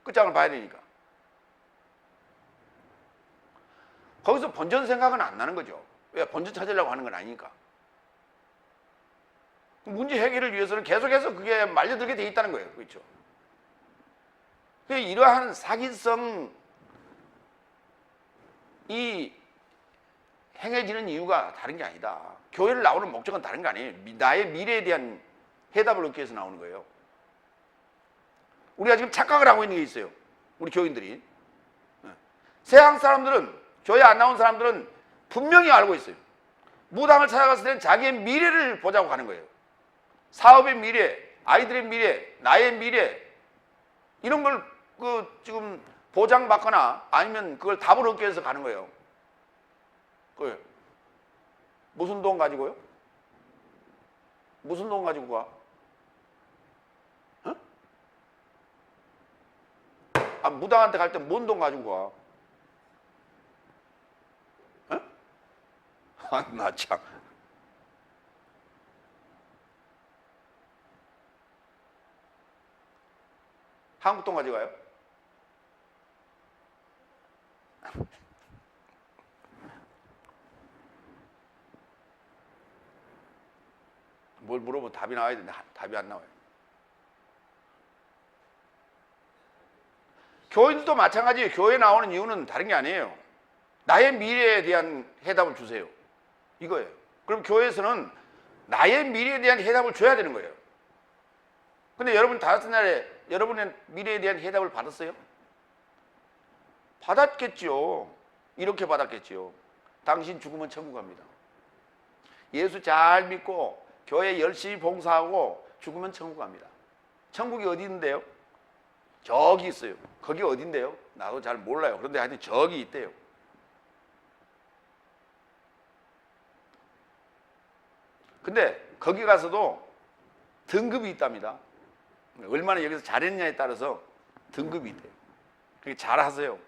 끝장을 봐야 되니까. 거기서 본전 생각은 안 나는 거죠. 왜? 본전 찾으려고 하는 건 아니니까. 문제 해결을 위해서는 계속해서 그게 말려들게 돼 있다는 거예요. 그렇죠? 이러한 사기성이 행해지는 이유가 다른 게 아니다. 교회를 나오는 목적은 다른 거 아니에요. 나의 미래에 대한 해답을 얻기 위해서 나오는 거예요. 우리가 지금 착각을 하고 있는 게 있어요. 우리 교인들이. 세상 사람들은, 교회 안 나온 사람들은 분명히 알고 있어요. 무당을 찾아갔을 때는 자기의 미래를 보자고 가는 거예요. 사업의 미래, 아이들의 미래, 나의 미래, 이런 걸 지금 보장받거나 아니면 그걸 답을 얻기 위해서 가는 거예요. 무슨 돈 가지고요? 무슨 돈 가지고 가? 무당한테 갈 때 뭔 돈 가지고 가? 나 참. 한국 돈 가져가요? 뭘 물어보면 답이 나와야 되는데 답이 안 나와요. 교인들도 마찬가지예요. 교회에 나오는 이유는 다른 게 아니에요. 나의 미래에 대한 해답을 주세요. 이거예요. 그럼 교회에서는 나의 미래에 대한 해답을 줘야 되는 거예요. 근데 여러분 다섯 날에 여러분의 미래에 대한 해답을 받았어요? 받았겠지요. 이렇게 받았겠지요. 당신 죽으면 천국 갑니다. 예수 잘 믿고 교회 열심히 봉사하고 죽으면 천국 갑니다. 천국이 어디 있는데요? 저기 있어요. 거기 어딘데요? 나도 잘 몰라요. 그런데 하여튼 저기 있대요. 근데 거기 가서도 등급이 있답니다. 얼마나 여기서 잘했냐에 따라서 등급이 있대요. 그게 잘하세요.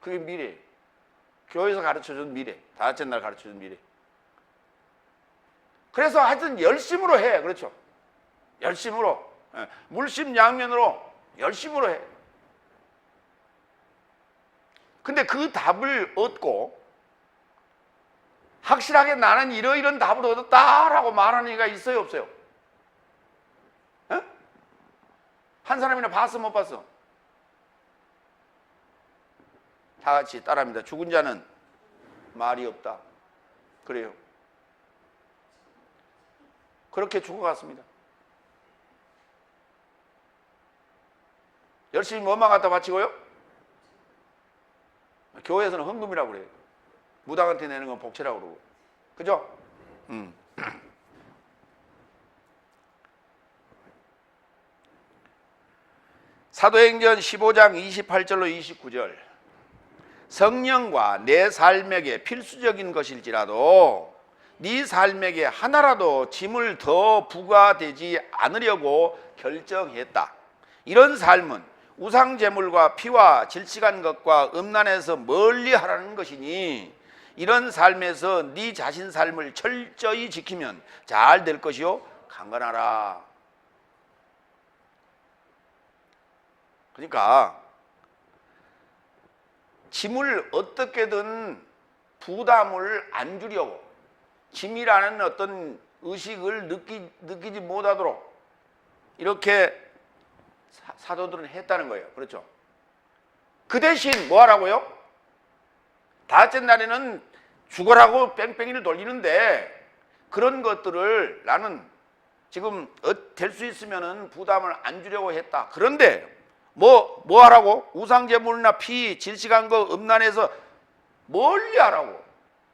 그게 미래예요. 교회에서 가르쳐준 미래, 다섯째 날 가르쳐준 미래. 그래서 하여튼 열심으로 해. 그렇죠? 열심으로. 물심양면으로 열심으로 해. 근데 그 답을 얻고 확실하게 나는 이러이런 답을 얻었다라고 말하는 이가 있어요, 없어요? 한 사람이나 봤어, 못 봤어? 다 같이 따라합니다. 죽은 자는 말이 없다. 그래요. 그렇게 죽어갔습니다. 열심히 뭐만 갖다 바치고요? 교회에서는 헌금이라고 그래요. 무당한테 내는 건 복채라고 그러고. 그죠? 사도행전 15장 28절로 29절. 성령과 내 삶에게 필수적인 것일지라도 네 삶에게 하나라도 짐을 더 부과되지 않으려고 결정했다. 이런 삶은 우상제물과 피와 질식한 것과 음란에서 멀리 하라는 것이니 이런 삶에서 네 자신 삶을 철저히 지키면 잘 될 것이요 강건하라. 그러니까 짐을 어떻게든 부담을 안 주려고 짐이라는 어떤 의식을 느끼지 못하도록 이렇게 사도들은 했다는 거예요. 그렇죠? 그 대신 뭐 하라고요? 다섯째 날에는 죽어라고 뺑뺑이를 돌리는데 그런 것들을 나는 지금 될 수 있으면은 부담을 안 주려고 했다. 그런데 뭐 하라고? 우상제물이나 피, 질식한 거 음란해서 멀리 하라고.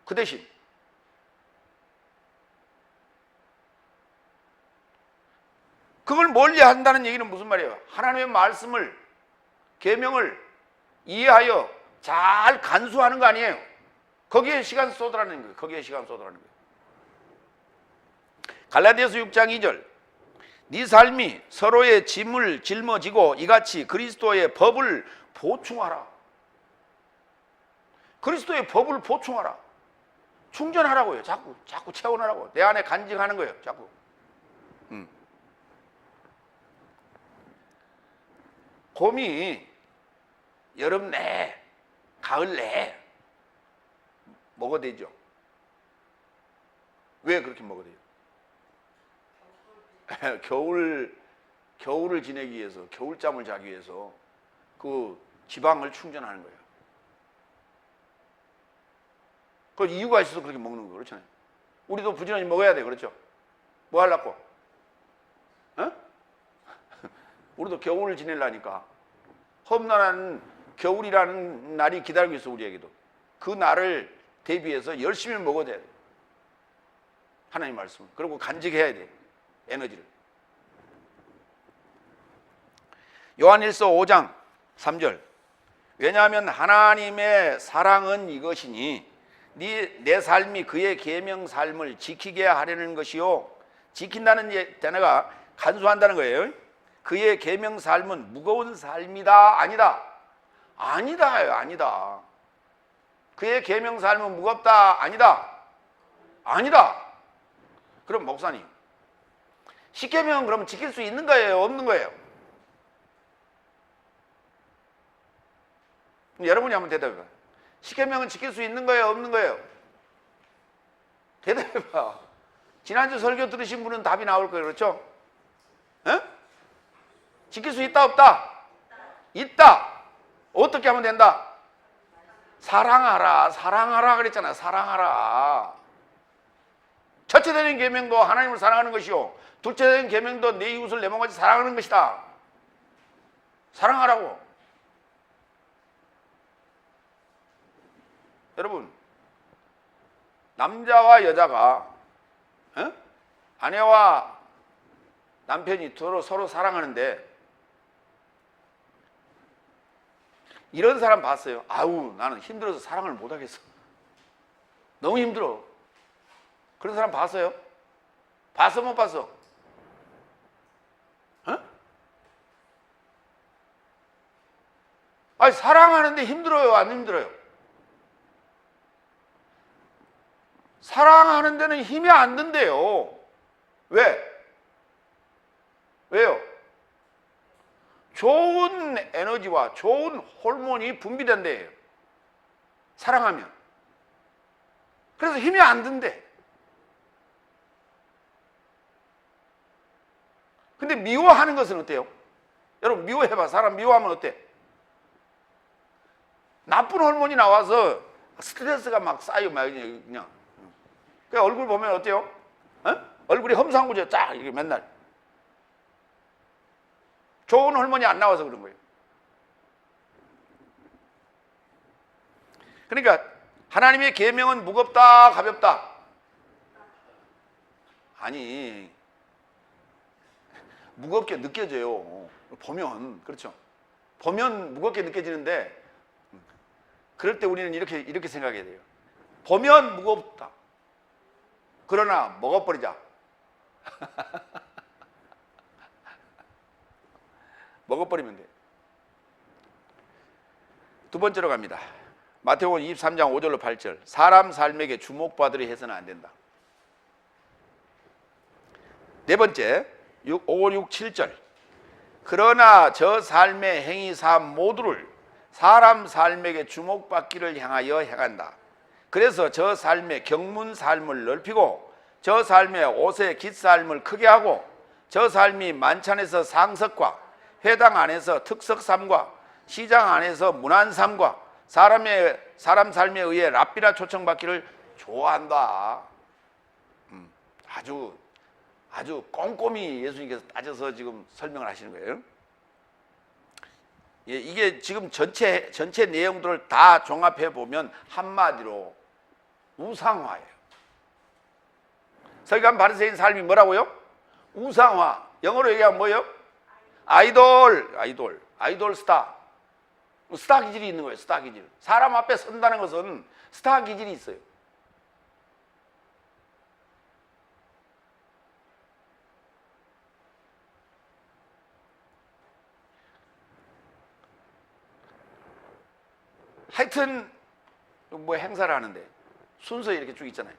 그 대신 그걸 멀리 한다는 얘기는 무슨 말이에요? 하나님의 말씀을, 계명을 이해하여 잘 간수하는 거 아니에요. 거기에 시간 쏟으라는 거예요. 거기에 시간 쏟으라는 거예요. 갈라디아서 6장 2절. 네 삶이 서로의 짐을 짊어지고 이같이 그리스도의 법을 보충하라. 그리스도의 법을 보충하라. 충전하라고요. 자꾸 채워내라고. 내 안에 간직하는 거예요. 자꾸. 곰이 여름 내, 가을 내 먹어도 되죠. 왜 그렇게 먹어도 돼요? 겨울을 지내기 위해서, 겨울잠을 자기 위해서 그 지방을 충전하는 거예요. 그 이유가 있어서 그렇게 먹는 거예요. 그렇잖아요. 우리도 부지런히 먹어야 돼. 그렇죠? 뭐 하려고? 어? 우리도 겨울을 지내려니까. 험난한 겨울이라는 날이 기다리고 있어, 우리에게도. 그 날을 대비해서 열심히 먹어야 돼. 하나님 말씀. 그리고 간직해야 돼. 에너지를. 요한일서 5장 3절. 왜냐하면 하나님의 사랑은 이것이니 내 삶이 그의 계명 삶을 지키게 하려는 것이요. 지킨다는 단어가 간수한다는 거예요. 그의 계명 삶은 무거운 삶이다. 아니다. 아니다요. 아니다. 그의 계명 삶은 무겁다. 아니다. 아니다. 그럼 목사님, 십계명은 그럼 지킬 수 있는 거예요? 없는 거예요? 여러분이 한번 대답해봐요. 십계명은 지킬 수 있는 거예요? 없는 거예요? 대답해봐. 지난주 설교 들으신 분은 답이 나올 거예요. 그렇죠? 에? 지킬 수 있다 없다? 있다. 어떻게 하면 된다? 사랑하라. 사랑하라 그랬잖아. 사랑하라. 첫째 되는 계명도 하나님을 사랑하는 것이요, 둘째 되는 계명도 내 이웃을 내 몸같이 사랑하는 것이다. 사랑하라고. 여러분, 남자와 여자가 아내와 남편이 서로 사랑하는데 이런 사람 봤어요? 아우, 나는 힘들어서 사랑을 못하겠어. 너무 힘들어. 그런 사람 봤어요? 봤어, 못 봤어? 아니, 사랑하는데 힘들어요, 안 힘들어요? 사랑하는 데는 힘이 안 든대요. 왜? 왜요? 좋은 에너지와 좋은 호르몬이 분비된대요. 사랑하면. 그래서 힘이 안 든대. 근데 미워하는 것은 어때요? 여러분, 미워해봐. 사람 미워하면 어때? 나쁜 호르몬이 나와서 스트레스가 막 쌓여, 막 그냥. 그 얼굴 보면 어때요? 얼굴이 험상궂어, 쫙, 이렇게 맨날. 좋은 호르몬이 안 나와서 그런 거예요. 그러니까 하나님의 계명은 무겁다, 가볍다? 아니, 무겁게 느껴져요. 보면. 그렇죠? 보면 무겁게 느껴지는데, 그럴 때 우리는 이렇게 생각해야 돼요. 보면 무겁다. 그러나 먹어버리자. 먹어버리면 돼. 두 번째로 갑니다. 마태복음 23장 5절로 8절. 사람 삶에게 주목받으려 해서는 안 된다. 네 번째, 5, 6, 7절. 그러나 저 삶의 행위사 모두를 사람 삶에게 주목받기를 향하여 행한다. 그래서 저 삶의 경문 삶을 넓히고 저 삶의 옷의 깃삶을 크게 하고 저 삶이 만찬에서 상석과 회당 안에서 특석삼과 시장 안에서 문안삼과 사람 삶에 의해 랍비라 초청받기를 좋아한다. 아주 꼼꼼히 예수님께서 따져서 지금 설명을 하시는 거예요. 예, 이게 지금 전체 내용들을 다 종합해 보면 한마디로 우상화예요. 서기관 바리새인 삶이 뭐라고요? 우상화. 영어로 얘기하면 뭐예요? 아이돌 스타. 스타 기질이 있는 거예요. 스타 기질. 사람 앞에 선다는 것은 스타 기질이 있어요. 하여튼 뭐 행사를 하는데 순서 이렇게 쭉 있잖아요.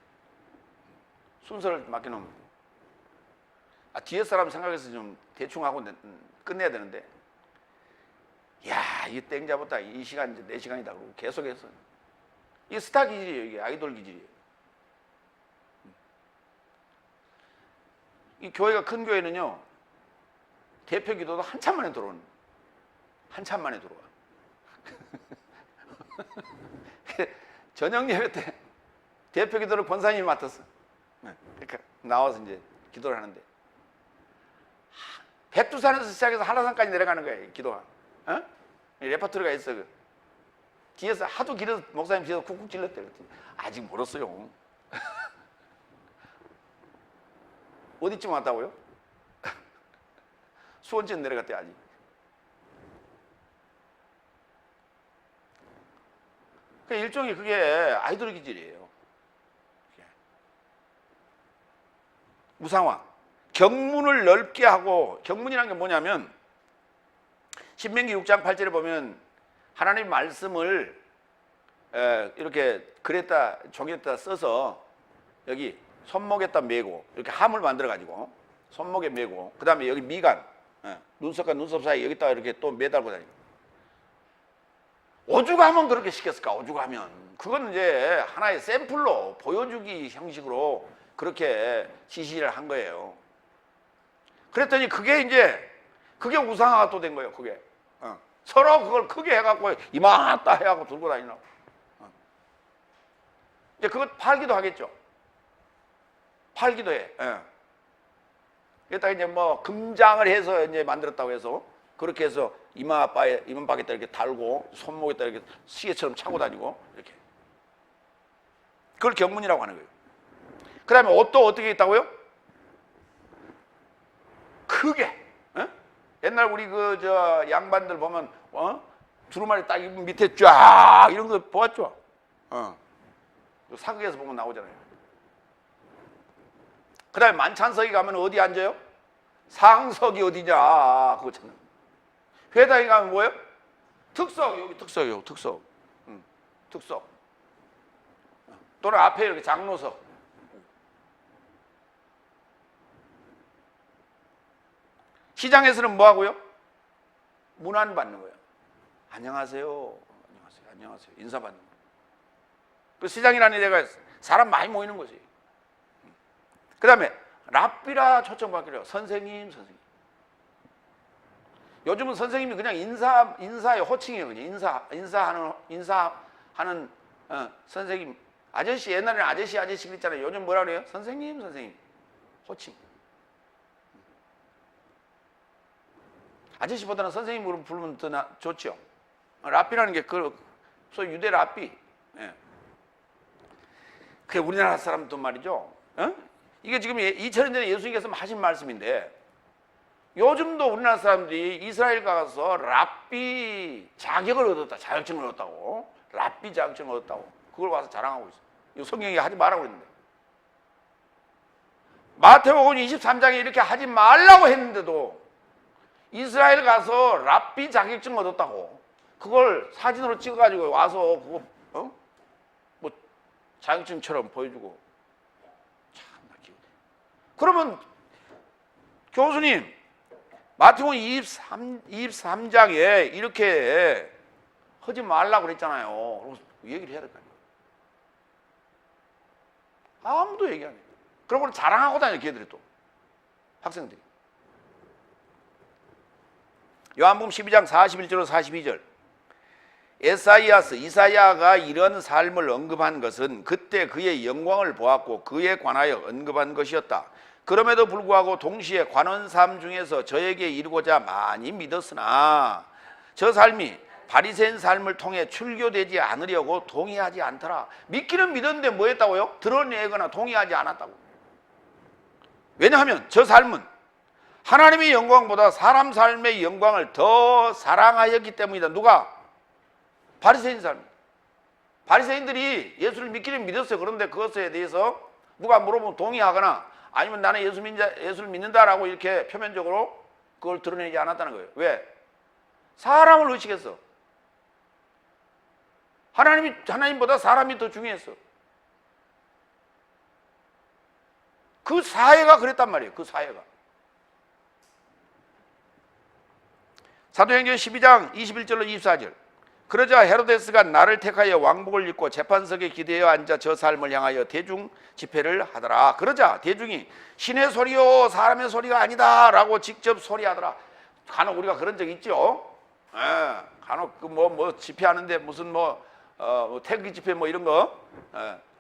순서를 맡겨놓으면 뒤에 사람 생각해서 좀 대충 하고 끝내야 되는데, 야, 이 땡 잡았다, 이 시간 이제 내 시간이다 그러고 계속해서. 이게 스타 기질이에요. 이게 아이돌 기질이에요. 이 교회가 큰 교회는요, 대표 기도도 한참 만에 들어오는, 한참 만에 들어와. 저녁 예배 때 대표 기도를 권사님이 맡았어. 그러니까 나와서 이제 기도를 하는데, 백두산에서 시작해서 한라산까지 내려가는 거야, 기도가. 어? 레퍼토리가 있어. 뒤에서 하도 길어서 목사님 뒤에서 쿡쿡 찔렀대. 그랬더니 아직 멀었어요. 어디쯤 왔다고요? 수원쯤 내려갔대. 아직. 일종의 그게 아이돌 기질이에요. 무상화. 경문을 넓게 하고, 경문이라는 게 뭐냐면 신명기 6장 8절에 보면 하나님의 말씀을 이렇게 글에다 종이에다 써서 여기 손목에다 메고 이렇게 함을 만들어 가지고 손목에 메고, 그 다음에 여기 미간, 눈썹과 눈썹 사이 여기다가 이렇게 또 매달고 다니고. 오죽하면 그렇게 시켰을까? 오죽하면. 그건 이제 하나의 샘플로 보여주기 형식으로 그렇게 지시를 한 거예요. 그랬더니 그게 이제 그게 우상화가 또 된 거예요. 그게 서로 그걸 크게 해갖고 이만하다 해갖고 들고 다니라고. 이제 그거 팔기도 하겠죠. 팔기도 해. 여기다가 이제 뭐 금장을 해서 이제 만들었다고 해서 그렇게 해서 이마박에다 이렇게 달고 손목에다 이렇게 시계처럼 차고 다니고 이렇게. 그걸 경문이라고 하는 거예요. 그 다음에 옷도 어떻게 있다고요? 크게. 옛날 우리 양반들 보면 두루마리 딱 입은 밑에 쫙 이런 거 보았죠? 사극에서 보면 나오잖아요. 그 다음에 만찬석에 가면 어디 앉아요? 상석이 어디냐 그거 찾는. 회당에 가면 뭐예요? 특석. 여기 특석이요. 특석. 특석. 또는 앞에 이렇게 장로석. 시장에서는 뭐 하고요? 문안 받는 거예요. 안녕하세요. 안녕하세요. 안녕하세요. 인사 받는 거예요. 그 시장이라는 데가 사람 많이 모이는 거지. 그 다음에 랍비라 초청받기로 해요. 선생님, 선생님. 요즘은 선생님이 그냥 인사의 호칭이에요. 그냥 인사하는 선생님. 아저씨, 옛날에는 아저씨 그랬잖아요. 요즘 뭐라 그래요? 선생님, 선생님. 호칭. 아저씨보다는 선생님으로 부르면 더 좋죠. 랍비라는 게 소위 유대 랍비. 그게 우리나라 사람도 말이죠. 이게 지금 2000년 전에 예수님께서 하신 말씀인데, 요즘도 우리나라 사람들이 이스라엘 가서 랍비 자격을 얻었다, 자격증을 얻었다고, 랍비 자격증을 얻었다고 그걸 와서 자랑하고 있어요. 이거 성경이 하지 말라고 그랬는데, 마태복음 23장에 이렇게 하지 말라고 했는데도 이스라엘 가서 랍비 자격증 얻었다고 그걸 사진으로 찍어가지고 와서 그거 뭐 자격증처럼 보여주고. 참나 기운해. 그러면 교수님 마태복음 23장에 이렇게 하지 말라고 그랬잖아요. 그래서 얘기를 해야 될 거 아니에요. 아무도 얘기 안 해요. 그러고 자랑하고 다녀요. 걔들이 또 학생들이. 요한복음 12장 41절로 42절. 이사야가 이런 삶을 언급한 것은 그때 그의 영광을 보았고 그에 관하여 언급한 것이었다. 그럼에도 불구하고 동시에 관원 삶 중에서 저에게 이르고자 많이 믿었으나 저 삶이 바리새인 삶을 통해 출교되지 않으려고 동의하지 않더라. 믿기는 믿었는데 뭐 했다고요? 드러내거나 동의하지 않았다고. 왜냐하면 저 삶은 하나님의 영광보다 사람 삶의 영광을 더 사랑하였기 때문이다. 누가? 바리새인 삶. 바리새인들이 예수를 믿기는 믿었어요. 그런데 그것에 대해서 누가 물어보면 동의하거나 아니면 나는 예수를 믿는다라고 이렇게 표면적으로 그걸 드러내지 않았다는 거예요. 왜? 사람을 의식했어. 하나님보다 사람이 더 중요했어. 그 사회가 그랬단 말이에요. 그 사회가. 사도행전 12장 21절로 24절. 그러자 헤로데스가 나를 택하여 왕복을 입고 재판석에 기대어 앉아 저 삶을 향하여 대중 집회를 하더라. 그러자 대중이 신의 소리요 사람의 소리가 아니다 라고 직접 소리하더라. 간혹 우리가 그런 적 있죠. 간혹 뭐 집회하는데 무슨 태극기 집회 뭐 이런 거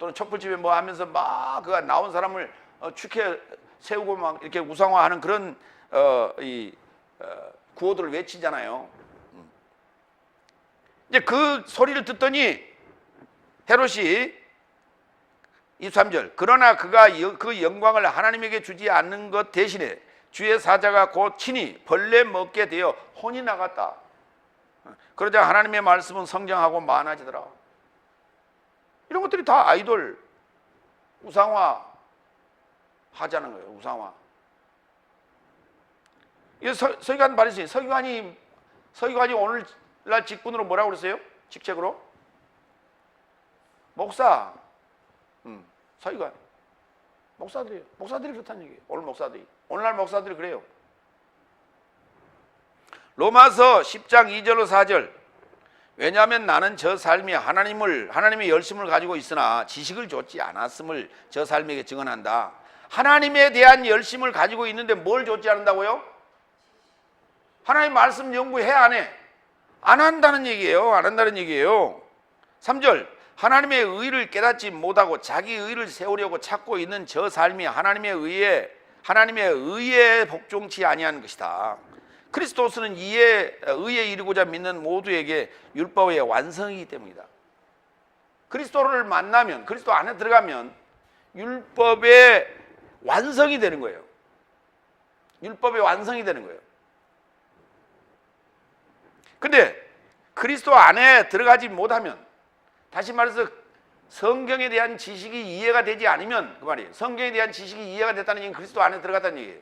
또는 촛불 집회 뭐 하면서 막 그 나온 사람을 축해 세우고 막 이렇게 우상화하는 그런 구호들을 외치잖아요. 이제 그 소리를 듣더니 헤롯이 23절 그러나 그가 그 영광을 하나님에게 주지 않는 것 대신에 주의 사자가 곧 친히 벌레 먹게 되어 혼이 나갔다. 그러자 하나님의 말씀은 성장하고 많아지더라. 이런 것들이 다 아이돌 우상화 하자는 거예요. 우상화. 이 서기관 바리새인 서기관이 오늘날 직분으로 뭐라고 그랬어요? 직책으로? 목사. 서기관. 목사들이 그렇다는 얘기예요. 오늘날 목사들이 그래요. 로마서 10장 2절로 4절. 왜냐하면 나는 저 삶이 하나님의 열심을 가지고 있으나 지식을 좇지 않았음을 저 삶에게 증언한다. 하나님에 대한 열심을 가지고 있는데 뭘 좇지 않는다고요? 하나님 말씀 연구해 안 해? 안 한다는 얘기예요. 안 한다는 얘기예요. 3절 하나님의 의를 깨닫지 못하고 자기 의를 세우려고 찾고 있는 저 삶이 하나님의 의에 복종치 아니하는 것이다. 그리스도스는 의에 이르고자 믿는 모두에게 율법의 완성이기 때문이다. 그리스도를 만나면, 그리스도 안에 들어가면 율법의 완성이 되는 거예요. 율법의 완성이 되는 거예요. 근데 그리스도 안에 들어가지 못하면, 다시 말해서 성경에 대한 지식이 이해가 되지 않으면, 그 말이에요. 성경에 대한 지식이 이해가 됐다는 얘기는 그리스도 안에 들어갔다는 얘기예요.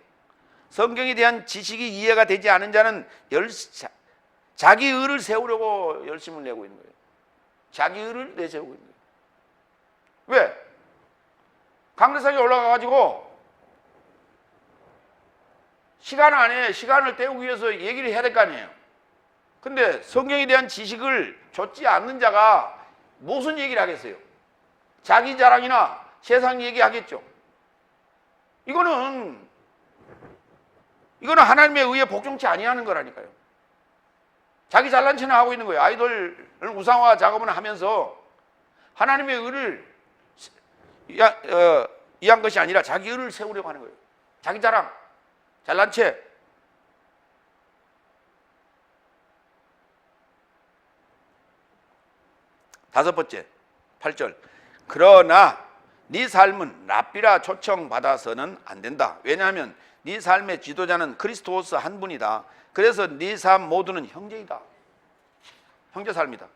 성경에 대한 지식이 이해가 되지 않은 자는 자기 의를 세우려고 열심을 내고 있는 거예요. 자기 의를 내세우고 있는 거예요. 왜? 강대상에 올라가가지고 시간 안에 시간을 때우기 위해서 얘기를 해야 될 거 아니에요. 근데 성경에 대한 지식을 좇지 않는 자가 무슨 얘기를 하겠어요? 자기 자랑이나 세상 얘기하겠죠. 이거는 하나님의 의에 복종치 아니하는 거라니까요. 자기 잘난 체는 하고 있는 거예요. 아이돌 우상화 작업을 하면서 하나님의 의를 이한 것이 아니라 자기 의를 세우려고 하는 거예요. 자기 자랑, 잘난 체. 다섯 번째, 8절. 그러나 네 삶은 랍비라 초청받아서는 안 된다. 왜냐하면 네 삶의 지도자는 그리스도스 한 분이다. 그래서 네 삶 모두는 형제이다. 형제 삶이다.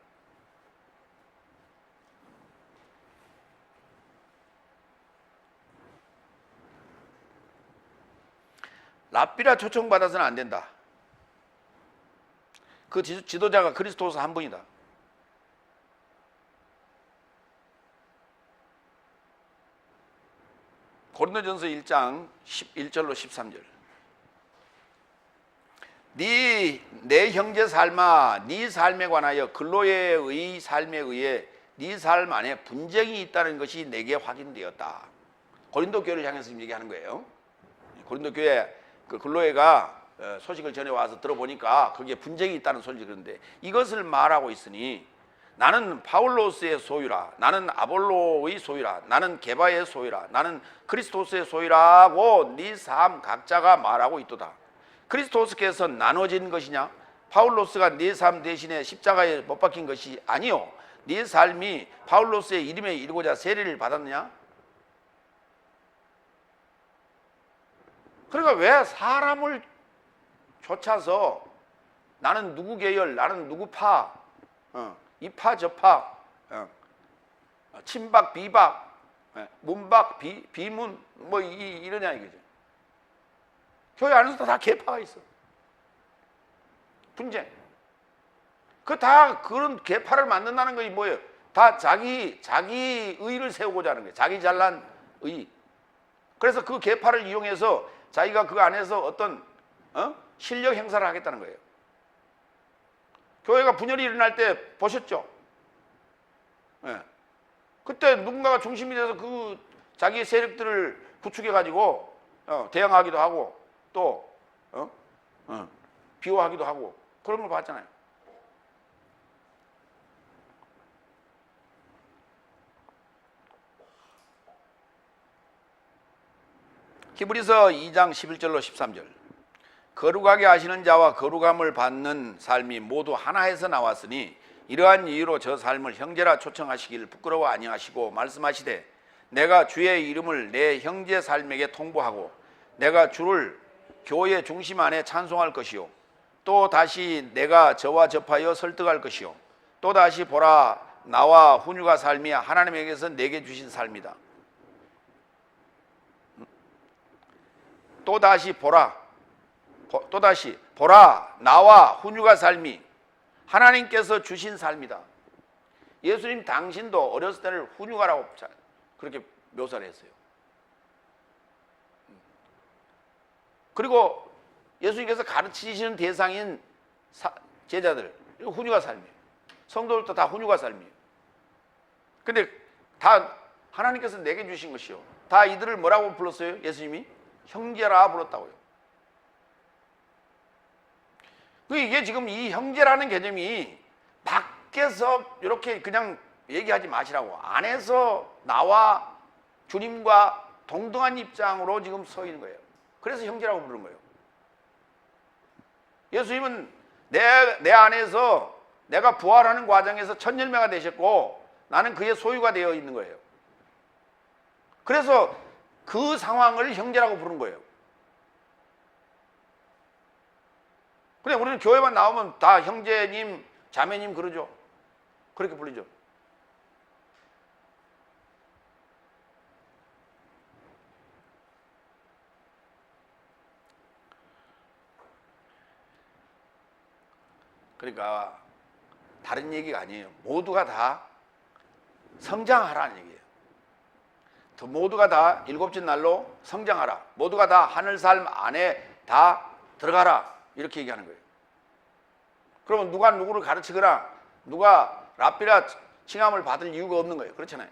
랍비라 초청받아서는 안 된다. 그 지도자가 그리스도스 한 분이다. 고린도전서 1장 11절로 13절. 내 형제 삶아, 네 삶에 관하여 글로의 삶에 의해 네 삶 안에 분쟁이 있다는 것이 내게 확인되었다. 고린도 교회를 향해서 지금 얘기하는 거예요. 고린도 교회 그 글로에가 소식을 전해 와서 들어보니까 거기에 분쟁이 있다는 소리를 그러는데, 이것을 말하고 있으니 나는 바울로스의 소유라, 나는 아볼로의 소유라, 나는 게바의 소유라, 나는 그리스도스의 소유라고 네 삶 각자가 말하고 있도다. 그리스도스께서 나눠진 것이냐? 바울로스가 네 삶 대신에 십자가에 못 박힌 것이 아니요, 네 삶이 바울로스의 이름에 이르고자 세례를 받았느냐? 그러니까 왜 사람을 쫓아서 나는 누구 계열, 나는 누구 파, 이파 저파, 친박 비박, 문박 비문 뭐 이러냐 이거죠. 교회 안에서 다 계파가 있어. 분쟁. 그 다 그런 계파를 만든다는 것이 뭐예요? 다 자기 의를 세우고자 하는 거예요. 자기 잘난 의. 그래서 그 계파를 이용해서 자기가 그 안에서 어떤 실력 행사를 하겠다는 거예요. 교회가 분열이 일어날 때 보셨죠? 예. 그때 누군가가 중심이 돼서 그 자기의 세력들을 구축해 가지고 대항하기도 하고 또 비호하기도 하고 그런 걸 봤잖아요. 히브리서 2장 11절로 13절. 거룩하게 하시는 자와 거룩함을 받는 삶이 모두 하나에서 나왔으니 이러한 이유로 저 삶을 형제라 초청하시길 부끄러워 아니하시고 말씀하시되 내가 주의 이름을 내 형제 삶에게 통보하고 내가 주를 교회 중심 안에 찬송할 것이요 또 다시 내가 저와 접하여 설득할 것이요 또 다시 보라 나와 훈유가 삶이 하나님에게서 내게 주신 삶이다. 또다시 보라 나와 훈유가 삶이 하나님께서 주신 삶이다. 예수님 당신도 어렸을 때를 훈유가라고 그렇게 묘사를 했어요. 그리고 예수님께서 가르치시는 대상인 제자들 훈유가 삶이에요. 성도들도 다 훈유가 삶이에요. 근데 다 하나님께서 내게 주신 것이요 다 이들을 뭐라고 불렀어요? 예수님이 형제라 불렀다고요. 이게 지금 이 형제라는 개념이 밖에서 이렇게 그냥 얘기하지 마시라고 안에서 나와 주님과 동등한 입장으로 지금 서 있는 거예요. 그래서 형제라고 부르는 거예요. 예수님은 내 안에서 내가 부활하는 과정에서 첫 열매가 되셨고 나는 그의 소유가 되어 있는 거예요. 그래서 그 상황을 형제라고 부르는 거예요. 그냥 우리는 교회만 나오면 다 형제님, 자매님 그러죠. 그렇게 불리죠. 그러니까 다른 얘기가 아니에요. 모두가 다 성장하라는 얘기예요. 모두가 다 일곱째 날로 성장하라. 모두가 다 하늘삶 안에 다 들어가라. 이렇게 얘기하는 거예요. 그러면 누가 누구를 가르치거나 누가 랍비라 칭함을 받을 이유가 없는 거예요. 그렇잖아요.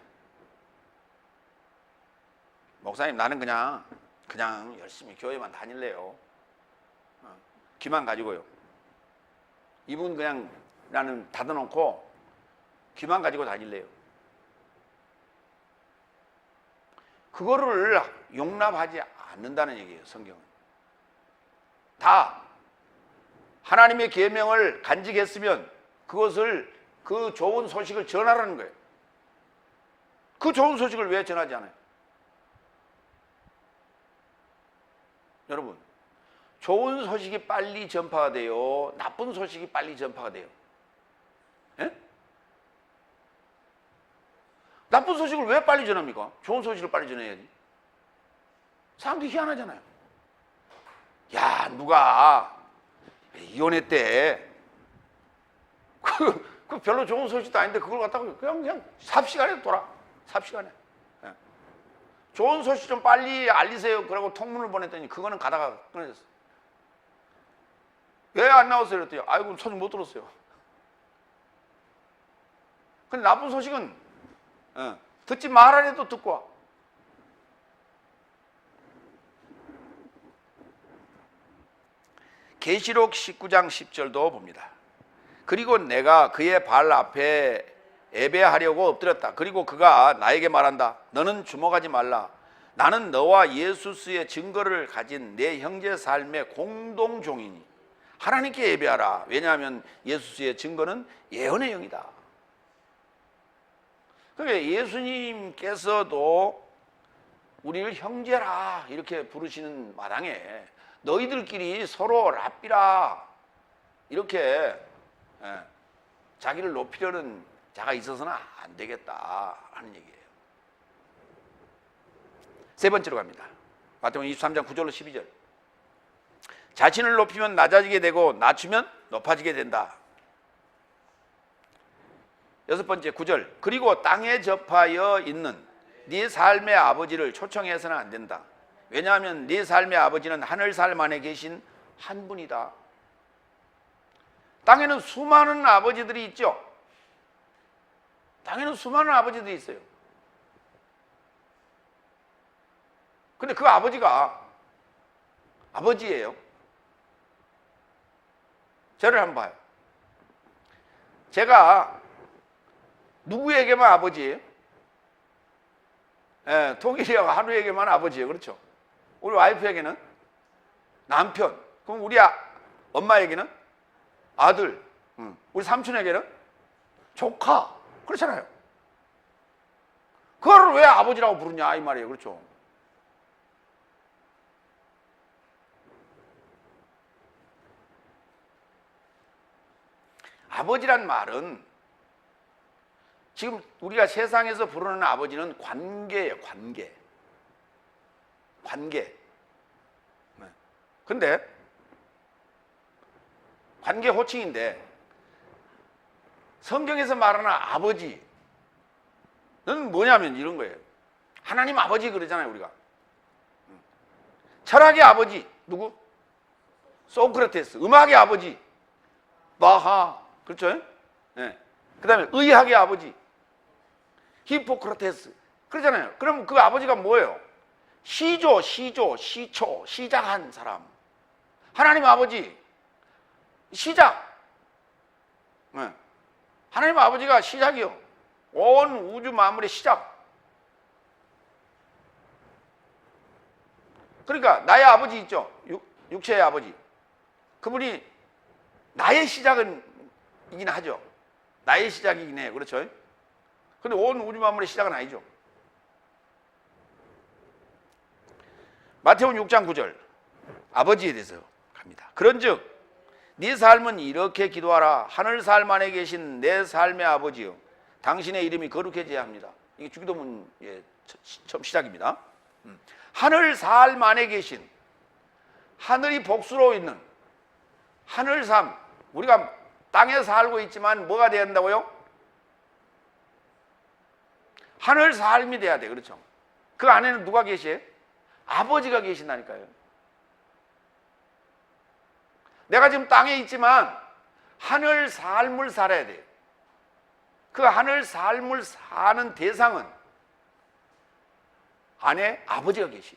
목사님 나는 그냥 열심히 교회만 다닐래요. 귀만 가지고요. 이분 그냥 나는 닫아놓고 귀만 가지고 다닐래요. 그거를 용납하지 않는다는 얘기예요. 성경은. 다 하나님의 계명을 간직했으면 그것을 그 좋은 소식을 전하라는 거예요. 그 좋은 소식을 왜 전하지 않아요? 여러분, 좋은 소식이 빨리 전파가 돼요? 나쁜 소식이 빨리 전파가 돼요? 예? 나쁜 소식을 왜 빨리 전합니까? 좋은 소식을 빨리 전해야지. 사람들이 희한하잖아요. 야, 누가 이혼했대. 그 별로 좋은 소식도 아닌데 그걸 갖다가 그냥 삽시간에 돌아. 삽시간에. 예. 좋은 소식 좀 빨리 알리세요. 그러고 통문을 보냈더니 그거는 가다가 끊어졌어. 왜 안 나왔어요? 그랬더니 아이고 소식 못 들었어요. 근데 나쁜 소식은 듣지 말아래도 듣고 와. 계시록 19장 10절도 봅니다. 그리고 내가 그의 발 앞에 예배하려고 엎드렸다. 그리고 그가 나에게 말한다. 너는 주목하지 말라. 나는 너와 예수스의 증거를 가진 내 형제 삶의 공동종이니 하나님께 예배하라. 왜냐하면 예수스의 증거는 예언의 영이다. 그러니까 예수님께서도 우리를 형제라 이렇게 부르시는 마당에 너희들끼리 서로 랍비라 이렇게 자기를 높이려는 자가 있어서는 안 되겠다 하는 얘기예요. 세 번째로 갑니다. 마태복음 23장 9절로 12절. 자신을 높이면 낮아지게 되고 낮추면 높아지게 된다. 여섯 번째 9절. 그리고 땅에 접하여 있는 네 삶의 아버지를 초청해서는 안 된다. 왜냐하면 네 삶의 아버지는 하늘살 안에 계신 한 분이다. 땅에는 수많은 아버지들이 있죠. 땅에는 수많은 아버지들이 있어요. 근데 그 아버지가 아버지예요. 저를 한번 봐요. 제가 누구에게만 아버지예요? 예, 통일이하고 한우에게만 아버지예요. 그렇죠? 우리 와이프에게는 남편. 그럼 우리 엄마에게는 아들. 우리 삼촌에게는 조카. 그렇잖아요. 그거를 왜 아버지라고 부르냐 이 말이에요. 그렇죠? 아버지란 말은 지금 우리가 세상에서 부르는 아버지는 관계예요. 관계. 근데 관계 호칭인데 성경에서 말하는 아버지는 뭐냐면 이런 거예요. 하나님 아버지 그러잖아요, 우리가. 철학의 아버지 누구? 소크라테스. 음악의 아버지 바하. 그렇죠? 네. 그 다음에 의학의 아버지 히포크라테스. 그러잖아요. 그럼 그 아버지가 뭐예요? 시조, 시작한 사람. 하나님 아버지 시작. 네. 하나님 아버지가 시작이요. 온 우주 만물의 시작. 그러니까 나의 아버지 있죠. 육체의 아버지. 그분이 나의 시작은 이긴 하죠. 나의 시작이긴 해요. 그렇죠? 근데 온 우주 만물의 시작은 아니죠. 마태복음 6장 9절. 아버지에 대해서 갑니다. 그런즉 네 삶은 이렇게 기도하라. 하늘 삶 안에 계신 내 삶의 아버지요, 당신의 이름이 거룩해져야 합니다. 이게 주기도문의 처음 시작입니다. 하늘 삶 안에 계신, 하늘이 복수로 있는 하늘 삶. 우리가 땅에 살고 있지만 뭐가 돼야 된다고요? 하늘 삶이 돼야 돼. 그렇죠? 그 안에는 누가 계셔요? 아버지가 계신다니까요. 내가 지금 땅에 있지만 하늘 삶을 살아야 돼요. 그 하늘 삶을 사는 대상은 안에 아버지가 계시.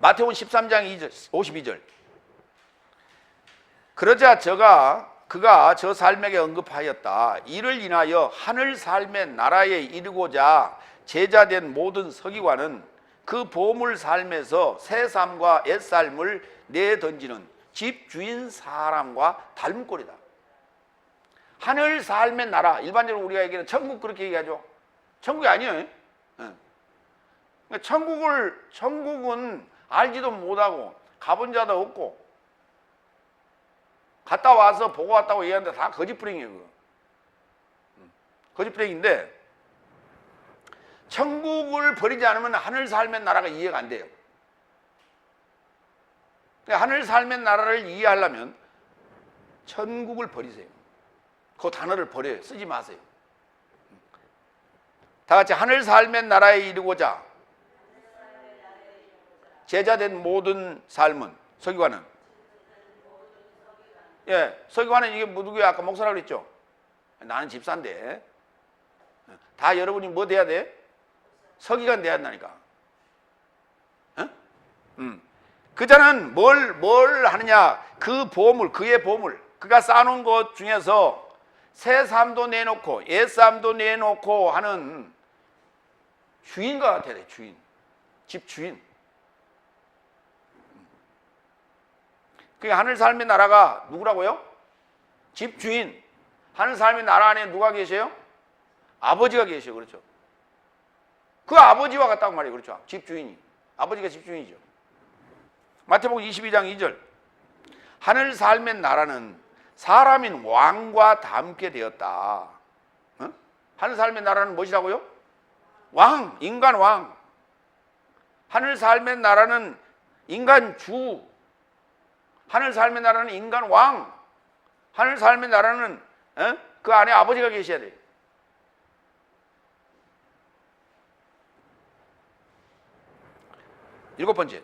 마태복음 13장 52절. 그러자 그가 저 삶에게 언급하였다. 이를 인하여 하늘 삶의 나라에 이르고자 제자된 모든 서기관은 그 보물 삶에서 새 삶과 옛 삶을 내던지는 집주인 사람과 닮은 꼴이다. 하늘 삶의 나라, 일반적으로 우리가 얘기하는 천국 그렇게 얘기하죠. 천국이 아니에요. 천국은 알지도 못하고 가본 자도 없고 갔다 와서 보고 왔다고 얘기하는데 다 거짓부랭이에요. 그거. 거짓부랭인데 천국을 버리지 않으면 하늘 삶의 나라가 이해가 안 돼요. 하늘 삶의 나라를 이해하려면 천국을 버리세요. 그 단어를 버려요. 쓰지 마세요. 다 같이 하늘 삶의 나라에 이르고자 제자된 모든 삶은, 서기관은, 서기관은 이게 누구야? 아까 목사라고 그랬죠? 나는 집사인데 다 여러분이 뭐 돼야 돼? 서기관 돼야 한다니까. 그 자는 뭘 하느냐? 그 보물, 그의 보물, 그가 쌓아놓은 것 중에서 새 삶도 내놓고 옛 삶도 내놓고 하는 주인과 같아야 돼. 주인, 집 주인. 그게 하늘 삶의 나라가 누구라고요? 집 주인. 하늘 삶의 나라 안에 누가 계셔요? 아버지가 계셔요. 그렇죠? 그 아버지와 같다고 말이에요. 그렇죠? 집 주인이. 아버지가 집 주인이죠. 마태복음 22장 2절. 하늘 삶의 나라는 사람인 왕과 닮게 되었다. 어? 하늘 삶의 나라는 무엇이라고요? 왕, 인간 왕. 하늘 삶의 나라는 인간 주. 하늘 삶의 나라는 인간 왕. 하늘 삶의 나라는 그 안에 아버지가 계셔야 돼요. 일곱 번째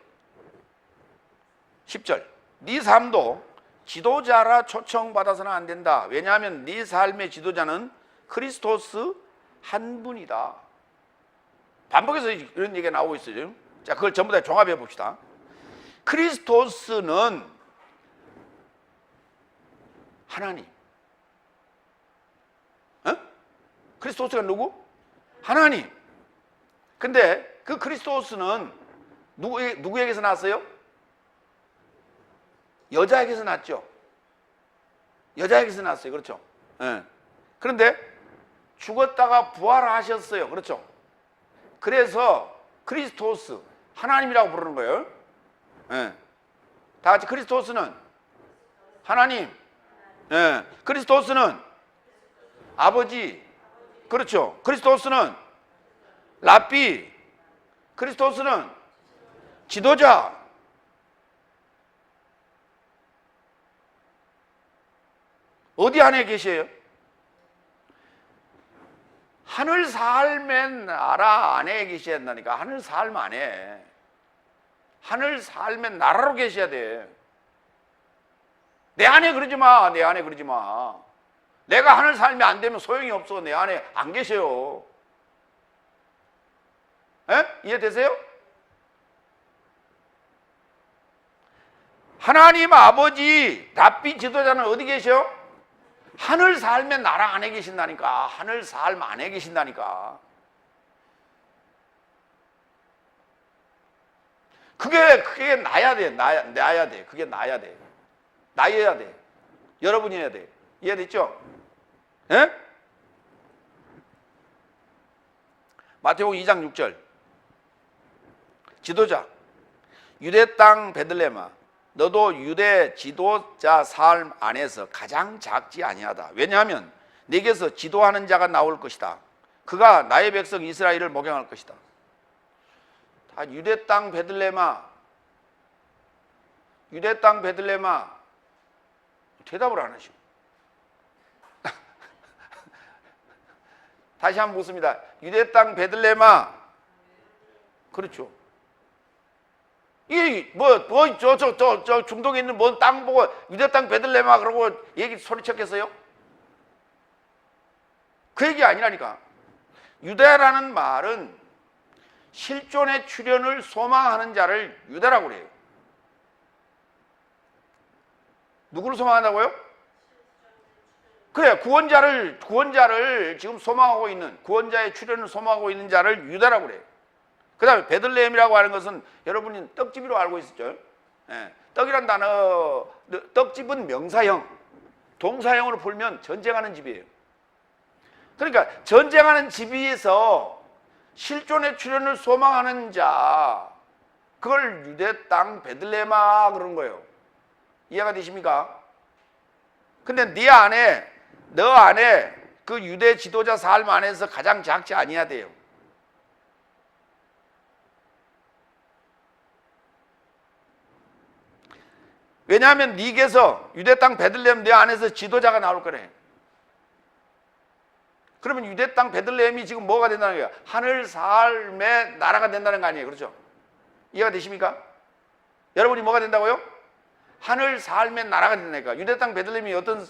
10절 네 삶도 지도자라 초청받아서는 안 된다. 왜냐하면 네 삶의 지도자는 크리스토스 한 분이다. 반복해서 이런 얘기가 나오고 있어요. 자, 그걸 전부 다 종합해 봅시다. 크리스토스는 하나님. 크리스토스가 누구? 하나님. 근데 그 크리스토스는 누구에게서 났어요? 여자에게서 났죠. 여자에게서 났어요. 그렇죠? 네. 그런데 죽었다가 부활하셨어요. 그렇죠? 그래서 크리스토스, 하나님이라고 부르는 거예요. 네. 다 같이 크리스토스는 하나님. 네. 크리스토스는 아버지. 그렇죠? 크리스토스는 랍비. 크리스토스는 지도자. 어디 안에 계셔요? 하늘 삶의 나라 안에 계셔야 한다니까. 하늘 삶 안에. 하늘 삶의 나라로 계셔야 돼. 내 안에 그러지 마. 내 안에 그러지 마. 내가 하늘 삶이 안 되면 소용이 없어. 내 안에 안 계셔요. 이해되세요? 하나님 아버지 랍비 지도자는 어디 계셔? 하늘 삶의 나라 안에 계신다니까. 하늘 삶 안에 계신다니까. 그게 나야 돼. 나야 돼. 그게 나야 돼. 나여야 돼. 여러분이어야 돼. 이해됐죠? 예? 마태복음 2장 6절 지도자 유대 땅 베들레헴아 너도 유대 지도자 삶 안에서 가장 작지 아니하다. 왜냐하면 네게서 지도하는 자가 나올 것이다. 그가 나의 백성 이스라엘을 목양할 것이다. 다 유대 땅 베들레헴아, 유대 땅 베들레헴아. 대답을 안 하시고 다시 한번 묻습니다. 유대 땅 베들레헴아. 그렇죠. 이 저 중동에 있는 뭔 땅 보고 유대 땅 베들레헴아 그러고 얘기 소리쳤겠어요? 그 얘기 아니라니까. 유대라는 말은 실존의 출현을 소망하는 자를 유대라고 그래요. 누구를 소망한다고요? 그래, 구원자를 지금 소망하고 있는, 구원자의 출현을 소망하고 있는 자를 유대라고 그래요. 그 다음에 베들레헴이라고 하는 것은 여러분이 떡집이라고 알고 있었죠? 예, 떡이란 단어, 떡집은 명사형, 동사형으로 풀면 전쟁하는 집이에요. 그러니까 전쟁하는 집에서 실존의 출현을 소망하는 자, 그걸 유대 땅 베들레헴아 그런 거예요. 이해가 되십니까? 근데 너 안에 그 유대 지도자 삶 안에서 가장 작지 아니어야 돼요. 왜냐하면 네게서 유대 땅 베들레헴 내 안에서 지도자가 나올 거래. 그러면 유대 땅 베들레헴이 지금 뭐가 된다는 거야? 하늘 삶의 나라가 된다는 거 아니에요. 그렇죠? 이해가 되십니까? 여러분이 뭐가 된다고요? 하늘 삶의 나라가 된다니까. 유대 땅 베들레헴이 어떤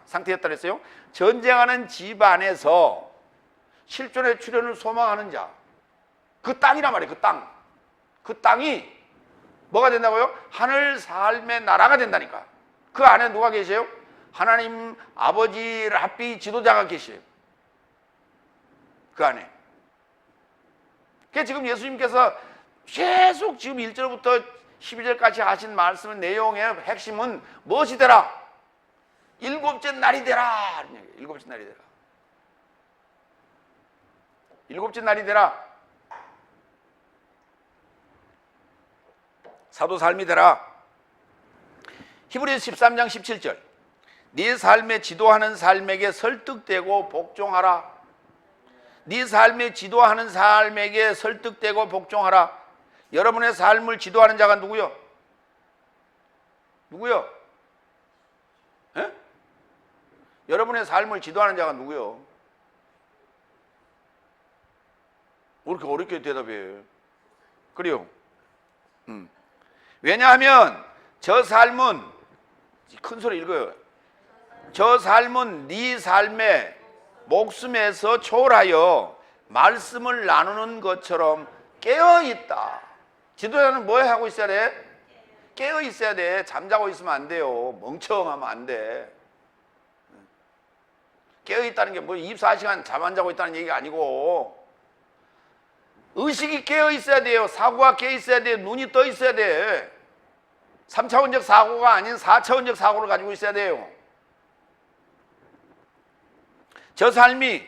상태였다 그랬어요? 전쟁하는 집 안에서 실존의 출현을 소망하는 자. 그 땅이란 말이에요. 그 땅. 그 땅이 뭐가 된다고요? 하늘 삶의 나라가 된다니까. 그 안에 누가 계세요? 하나님 아버지 랍비 지도자가 계세요. 그 안에. 그게 지금 예수님께서 계속 지금 1절부터 12절까지 하신 말씀의 내용의 핵심은 무엇이 되라? 일곱째 날이 되라. 일곱째 날이 되라. 일곱째 날이 되라. 사도 삶이 되라. 히브리서 13장 17절. 네 삶에 지도하는 삶에게 설득되고 복종하라. 네 삶에 지도하는 삶에게 설득되고 복종하라. 여러분의 삶을 지도하는 자가 누구요? 누구요? 에? 여러분의 삶을 지도하는 자가 누구요? 왜 이렇게 어렵게 대답해요? 그래요. 왜냐하면 저 삶은, 큰 소리 읽어요. 저 삶은 네 삶의 목숨에서 초월하여 말씀을 나누는 것처럼 깨어있다. 지도자는 뭐 하고 있어야 돼? 깨어 있어야 돼. 잠자고 있으면 안 돼요. 멍청하면 안 돼. 깨어 있다는 게 뭐 24시간 잠 안 자고 있다는 얘기가 아니고, 의식이 깨어 있어야 돼요. 사고가 깨어 있어야 돼요. 눈이 떠 있어야 돼. 3차원적 사고가 아닌 4차원적 사고를 가지고 있어야 돼요. 저 삶이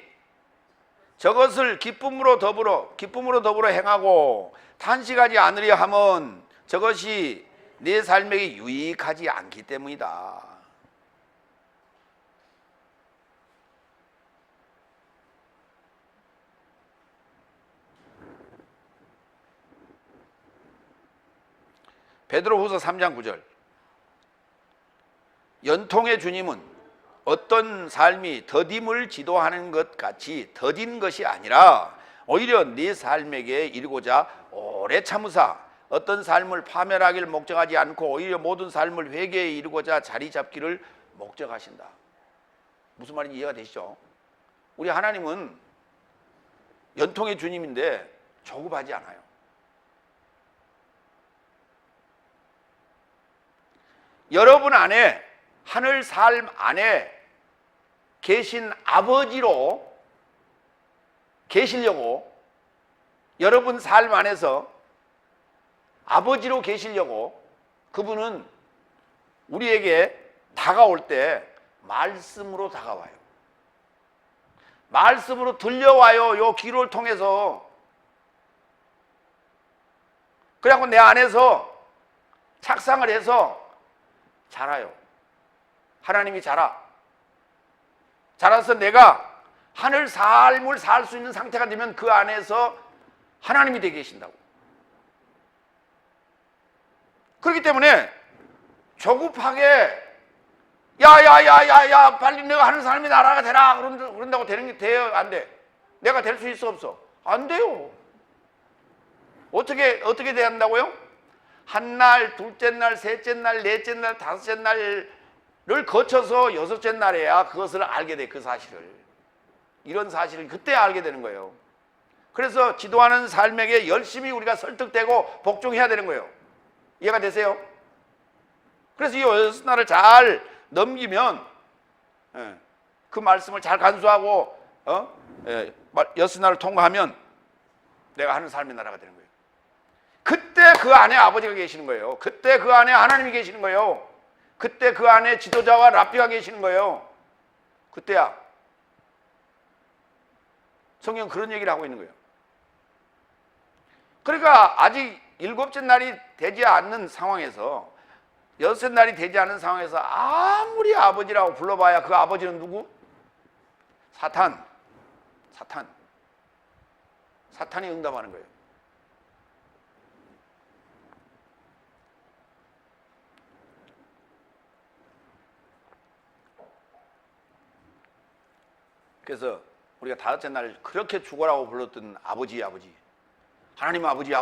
저것을 기쁨으로 더불어 행하고 탄식하지 않으려 함은 저것이 내 삶에게 유익하지 않기 때문이다. 베드로후서 3장 9절. 연통의 주님은 어떤 삶이 더딤을 지도하는 것 같이 더딘 것이 아니라 오히려 네 삶에게 이르고자 오래 참으사 어떤 삶을 파멸하기를 목적하지 않고 오히려 모든 삶을 회개에 이르고자 자리 잡기를 목적하신다. 무슨 말인지 이해가 되시죠? 우리 하나님은 연통의 주님인데 조급하지 않아요. 여러분 안에, 하늘 삶 안에 계신 아버지로 계시려고, 여러분 삶 안에서 아버지로 계시려고 그분은 우리에게 다가올 때 말씀으로 다가와요. 말씀으로 들려와요. 요 기로를 통해서. 그래갖고 내 안에서 착상을 해서 자라요. 하나님이 자라서 내가 하늘 삶을 살 수 있는 상태가 되면 그 안에서 하나님이 되게 계신다고. 그렇기 때문에 조급하게 야야야야야 빨리 내가 하는 사람이 나라가 되라 그런다고 되는 게 돼요? 안 돼? 내가 될 수 있어 없어? 안 돼요. 어떻게 돼야 한다고요? 한 날, 둘째 날, 셋째 날, 넷째 날, 다섯째 날을 거쳐서 여섯째 날에야 그것을 알게 돼. 그 사실을, 이런 사실을 그때 알게 되는 거예요. 그래서 지도하는 삶에게 열심히 우리가 설득되고 복종해야 되는 거예요. 이해가 되세요? 그래서 이 여섯 날을 잘 넘기면 그 말씀을 잘 간수하고 여섯 날을 통과하면 내가 하는 삶의 나라가 되는 거예요. 그때 그 안에 아버지가 계시는 거예요. 그때 그 안에 하나님이 계시는 거예요. 그때 그 안에 지도자와 랍비가 계시는 거예요. 그때야. 성경은 그런 얘기를 하고 있는 거예요. 그러니까 아직 일곱째 날이 되지 않는 상황에서, 여섯째 날이 되지 않는 상황에서 아무리 아버지라고 불러봐야 그 아버지는 누구? 사탄이 응답하는 거예요. 그래서 우리가 다섯째 날 그렇게 죽어라고 불렀던 아버지 하나님 아버지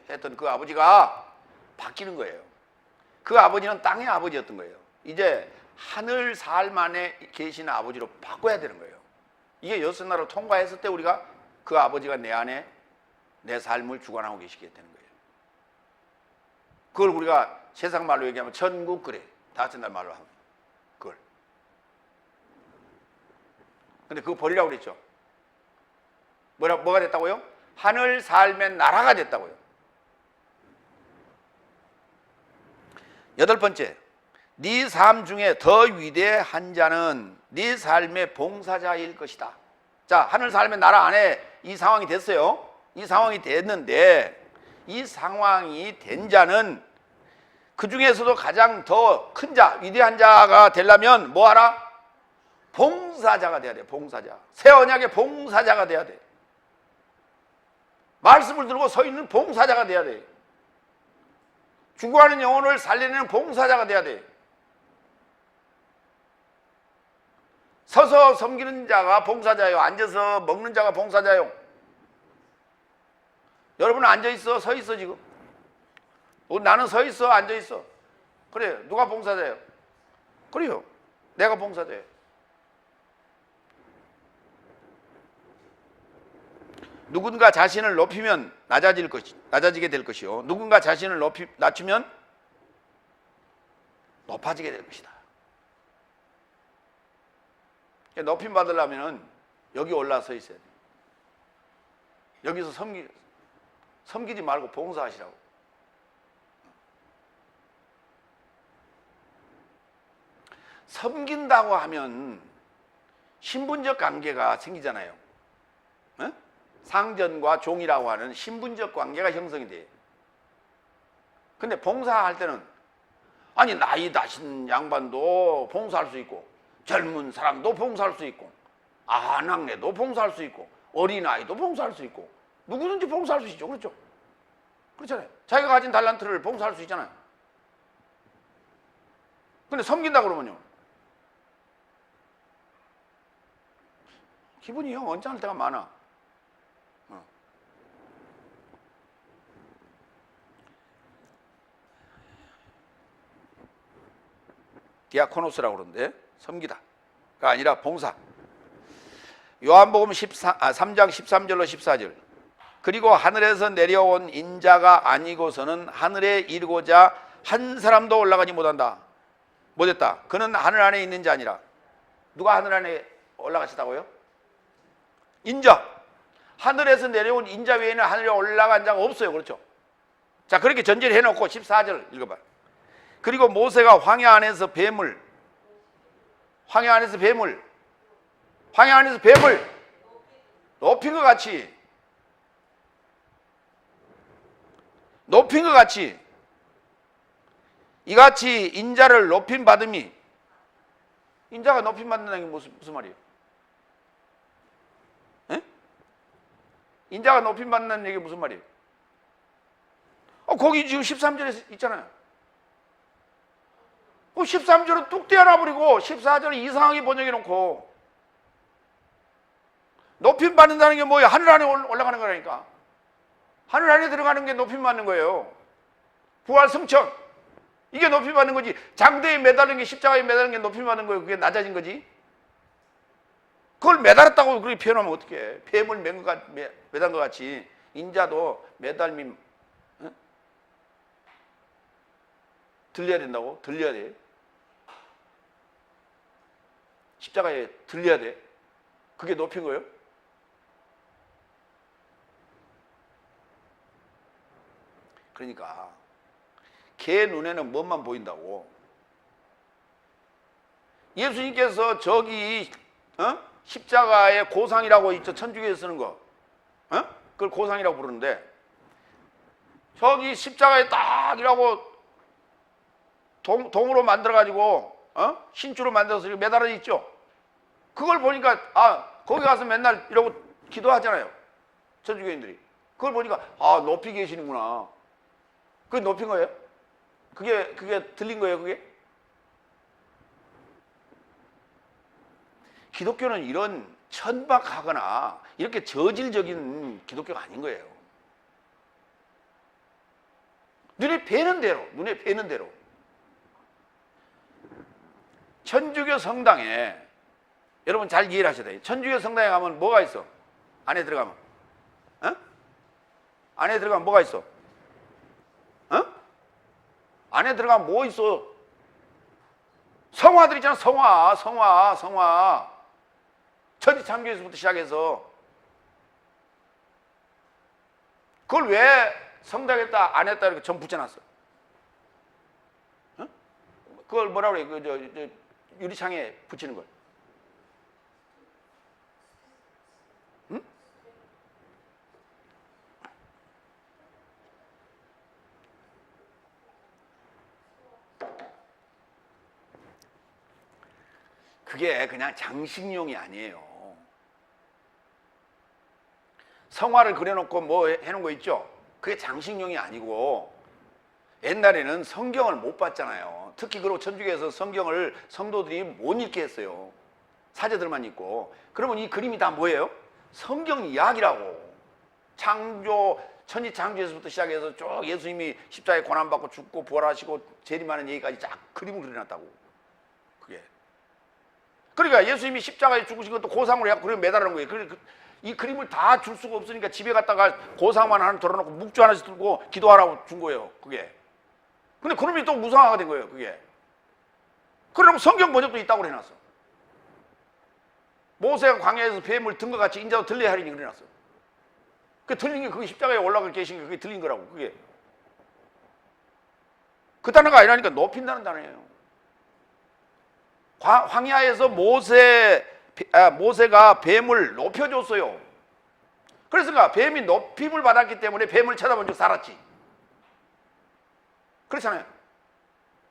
했던 그 아버지가 바뀌는 거예요. 그 아버지는 땅의 아버지였던 거예요. 이제 하늘 삶 안에 계신 아버지로 바꿔야 되는 거예요. 이게 여섯 날을 통과했을 때 우리가 그 아버지가 내 안에 내 삶을 주관하고 계시게 되는 거예요. 그걸 우리가 세상 말로 얘기하면 천국, 그래. 다섯째 날 말로 하면 그걸. 근데 그거 버리라고 그랬죠. 뭐가 됐다고요? 하늘 삶의 나라가 됐다고요. 여덟 번째, 네 삶 중에 더 위대한 자는 네 삶의 봉사자일 것이다. 자, 하늘 삶의 나라 안에 이 상황이 됐어요. 이 상황이 됐는데 이 상황이 된 자는 그 중에서도 가장 더 큰 자, 위대한 자가 되려면 뭐 하라? 봉사자가 돼야 돼. 봉사자. 새 언약의 봉사자가 돼야 돼. 말씀을 들고 서 있는 봉사자가 돼야 돼. 죽어가는 영혼을 살리는 봉사자가 돼야 돼. 서서 섬기는 자가 봉사자요. 앉아서 먹는 자가 봉사자요. 여러분은 앉아있어? 서있어 지금? 나는 서있어? 앉아있어? 그래, 누가 봉사자예요? 그래요, 내가 봉사자예요. 누군가 자신을 높이면 낮아지게 될 것이요, 누군가 자신을 낮추면 높아지게 될 것이다. 높임 받으려면 여기 올라서 있어야 돼. 여기서 섬기지 말고 봉사하시라고. 섬긴다고 하면 신분적 관계가 생기잖아요. 어? 상전과 종이라고 하는 신분적 관계가 형성이 돼요. 근데 봉사할 때는 아니 나이 다신 양반도 봉사할 수 있고 젊은 사람도 봉사할 수 있고 아낙네도 봉사할 수 있고 어린아이도 봉사할 수 있고 누구든지 봉사할 수 있죠. 그렇죠? 그렇잖아요. 자기가 가진 달란트를 봉사할 수 있잖아요. 근데 섬긴다 그러면요, 기분이 언짢을 때가 많아. 디아코노스라고 그러는데 섬기다가 아니라 봉사. 요한복음 3장 13절로 14절. 그리고 하늘에서 내려온 인자가 아니고서는 하늘에 이르고자 한 사람도 올라가지 못했다. 그는 하늘 안에 있는 자 아니라. 누가 하늘 안에 올라가시다고요? 인자. 하늘에서 내려온 인자 외에는 하늘에 올라간 자가 없어요. 그렇죠? 자, 그렇게 전제를 해놓고 14절 읽어봐. 그리고 모세가 황야 안에서 뱀을 높인 것 같이 이같이 인자를 높임 받음이, 인자가 높임 받는다는 게 무슨 말이에요? 에? 인자가 높임 받는다는 얘기 무슨 말이에요? 거기 지금 13절에 있잖아요. 13절은 뚝 떼어놔버리고 14절은 이상하게 번역해놓고, 높임 받는다는 게 뭐예요? 하늘 안에 올라가는 거라니까. 하늘 안에 들어가는 게 높임 받는 거예요. 부활 승천, 이게 높임 받는 거지. 장대에 매달린 게, 십자가에 매달린 게 높임 받는 거예요. 그게 낮아진 거지. 그걸 매달았다고 그렇게 표현하면 어떡해. 뱀을 매단 것 같이 인자도 매달림 들려야 된다고? 들려야 돼. 십자가에 들려야 돼. 그게 높인 거예요? 그러니까 개 눈에는 뭐만 보인다고. 예수님께서 저기 십자가의 고상이라고 있죠. 천주교에 쓰는 거. 그걸 고상이라고 부르는데, 저기 십자가에 딱 이라고 동으로 만들어가지고 신주로 만들어서 매달아 있죠. 그걸 보니까 거기 가서 맨날 이러고 기도하잖아요, 천주교인들이. 그걸 보니까 높이 계시는구나. 그게 높인 거예요? 그게 들린 거예요, 그게? 기독교는 이런 천박하거나 이렇게 저질적인 기독교가 아닌 거예요. 눈에 뵈는 대로. 천주교 성당에, 여러분 잘 이해를 하셔야 돼요. 천주교 성당에 가면 뭐가 있어? 안에 들어가면 안에 들어가면 뭐가 있어? 안에 들어가면 뭐 있어? 성화들 있잖아. 성화. 천지창조에서부터 시작해서. 그걸 왜 성당에다 안에다 이렇게 전 붙여놨어? 그걸 뭐라 그래? 유리창에 붙이는 걸. 응? 그게 그냥 장식용이 아니에요. 성화를 그려놓고 뭐 해놓은 거 있죠? 그게 장식용이 아니고, 옛날에는 성경을 못 봤잖아요. 특히 그리고 천주교에서 성경을 성도들이 못 읽게 했어요. 사제들만 읽고. 그러면 이 그림이 다 뭐예요? 성경 이야기라고. 창조, 천지창조에서부터 시작해서 쭉 예수님이 십자가에 고난받고 죽고 부활하시고 재림하는 얘기까지 쫙 그림을 그려놨다고. 그게. 그러니까 예수님이 십자가에 죽으신 것도 고상으로 해갖고 그림 매달아놓은 거예요. 이 그림을 다 줄 수가 없으니까 집에 갔다가 고상만 하나 들어놓고 묵주 하나씩 들고 기도하라고 준 거예요. 그게. 근데 그놈이 또 무상화가 된 거예요. 그게. 그러면 성경 번역도 있다고 해놨어. 모세가 광야에서 뱀을 든 것 같이 인자도 들려야 하리니 그래놨어. 그 들린 게 그게 십자가에 올라가 계신 게 그게 들린 거라고. 그게. 그 단어가 아니라니까 높인다는 단어예요. 광야에서 모세가 뱀을 높여줬어요. 그래서 뱀이 높임을 받았기 때문에 뱀을 쳐다본 적 살았지. 그렇잖아요.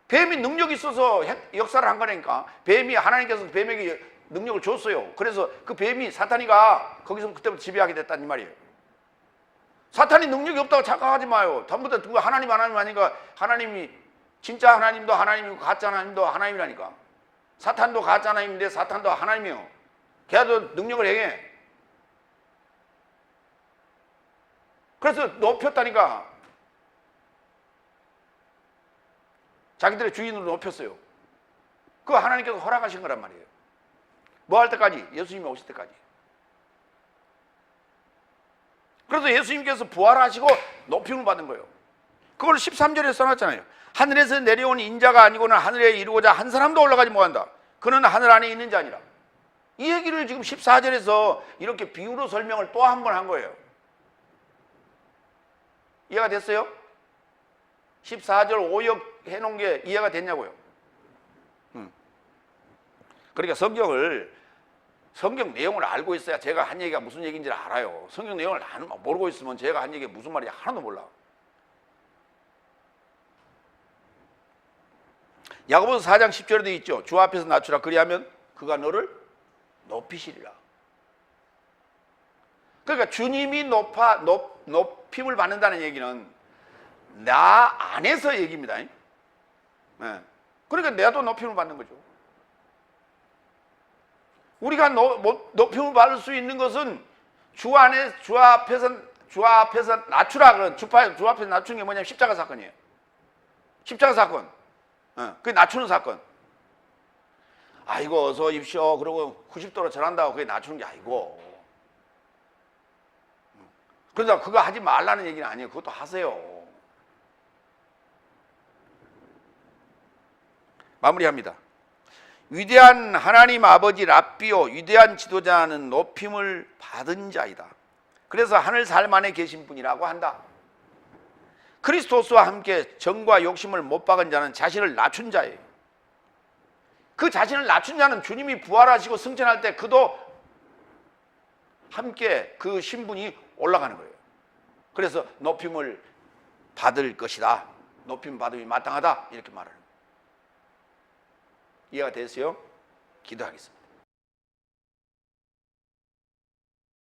뱀이 능력이 있어서 역사를 한 거니까. 뱀이 하나님께서 뱀에게 능력을 줬어요. 그래서 그 뱀이 사탄이가 거기서 그때부터 지배하게 됐다는 이 말이에요. 사탄이 능력이 없다고 착각하지 마요. 전부 다 누가 하나님 아니까 하나님이 진짜 하나님도 하나님이고 가짜 하나님도 하나님이라니까. 사탄도 가짜 하나님인데 사탄도 하나님이에요. 걔도 능력을 행해. 그래서 높였다니까. 자기들의 주인으로 높였어요. 그거 하나님께서 허락하신 거란 말이에요. 뭐 할 때까지? 예수님이 오실 때까지. 그래서 예수님께서 부활하시고 높임을 받은 거예요. 그걸 13절에 써놨잖아요. 하늘에서 내려온 인자가 아니고는 하늘에 이루고자 한 사람도 올라가지 못한다. 그는 하늘 안에 있는 자니라. 이 얘기를 지금 14절에서 이렇게 비유로 설명을 또 한 번 한 거예요. 이해가 됐어요? 14절 오역 해놓은 게 이해가 됐냐고요? 그러니까 성경 내용을 알고 있어야 제가 한 얘기가 무슨 얘기인지를 알아요. 성경 내용을 모르고 있으면 제가 한 얘기가 무슨 말인지 하나도 몰라. 야고보서 4장 10절에도 있죠. 주 앞에서 낮추라. 그리하면 그가 너를 높이시리라. 그러니까 주님이 높임을 받는다는 얘기는 나 안에서 얘기입니다. 네. 그러니까 내가 또 높임을 받는 거죠. 우리가 높임을 받을 수 있는 것은 주 앞에서 낮추라. 그런 주 앞에서 낮추는 게 뭐냐면 십자가 사건이에요. 십자가 사건. 그게 낮추는 사건. 아이고 어서 오십시오. 그러고 90도로 절한다고 그게 낮추는 게 아니고. 그러다 그거 하지 말라는 얘기는 아니에요. 그것도 하세요. 마무리합니다. 위대한 하나님 아버지 랍비요 위대한 지도자는 높임을 받은 자이다. 그래서 하늘 살 안에 계신 분이라고 한다. 그리스도스와 함께 정과 욕심을 못 박은 자는 자신을 낮춘 자예요. 그 자신을 낮춘 자는 주님이 부활하시고 승천할 때 그도 함께 그 신분이 올라가는 거예요. 그래서 높임을 받을 것이다. 높임 받음이 마땅하다. 이렇게 말하는 거예요. 이해가 됐어요? 기도하겠습니다.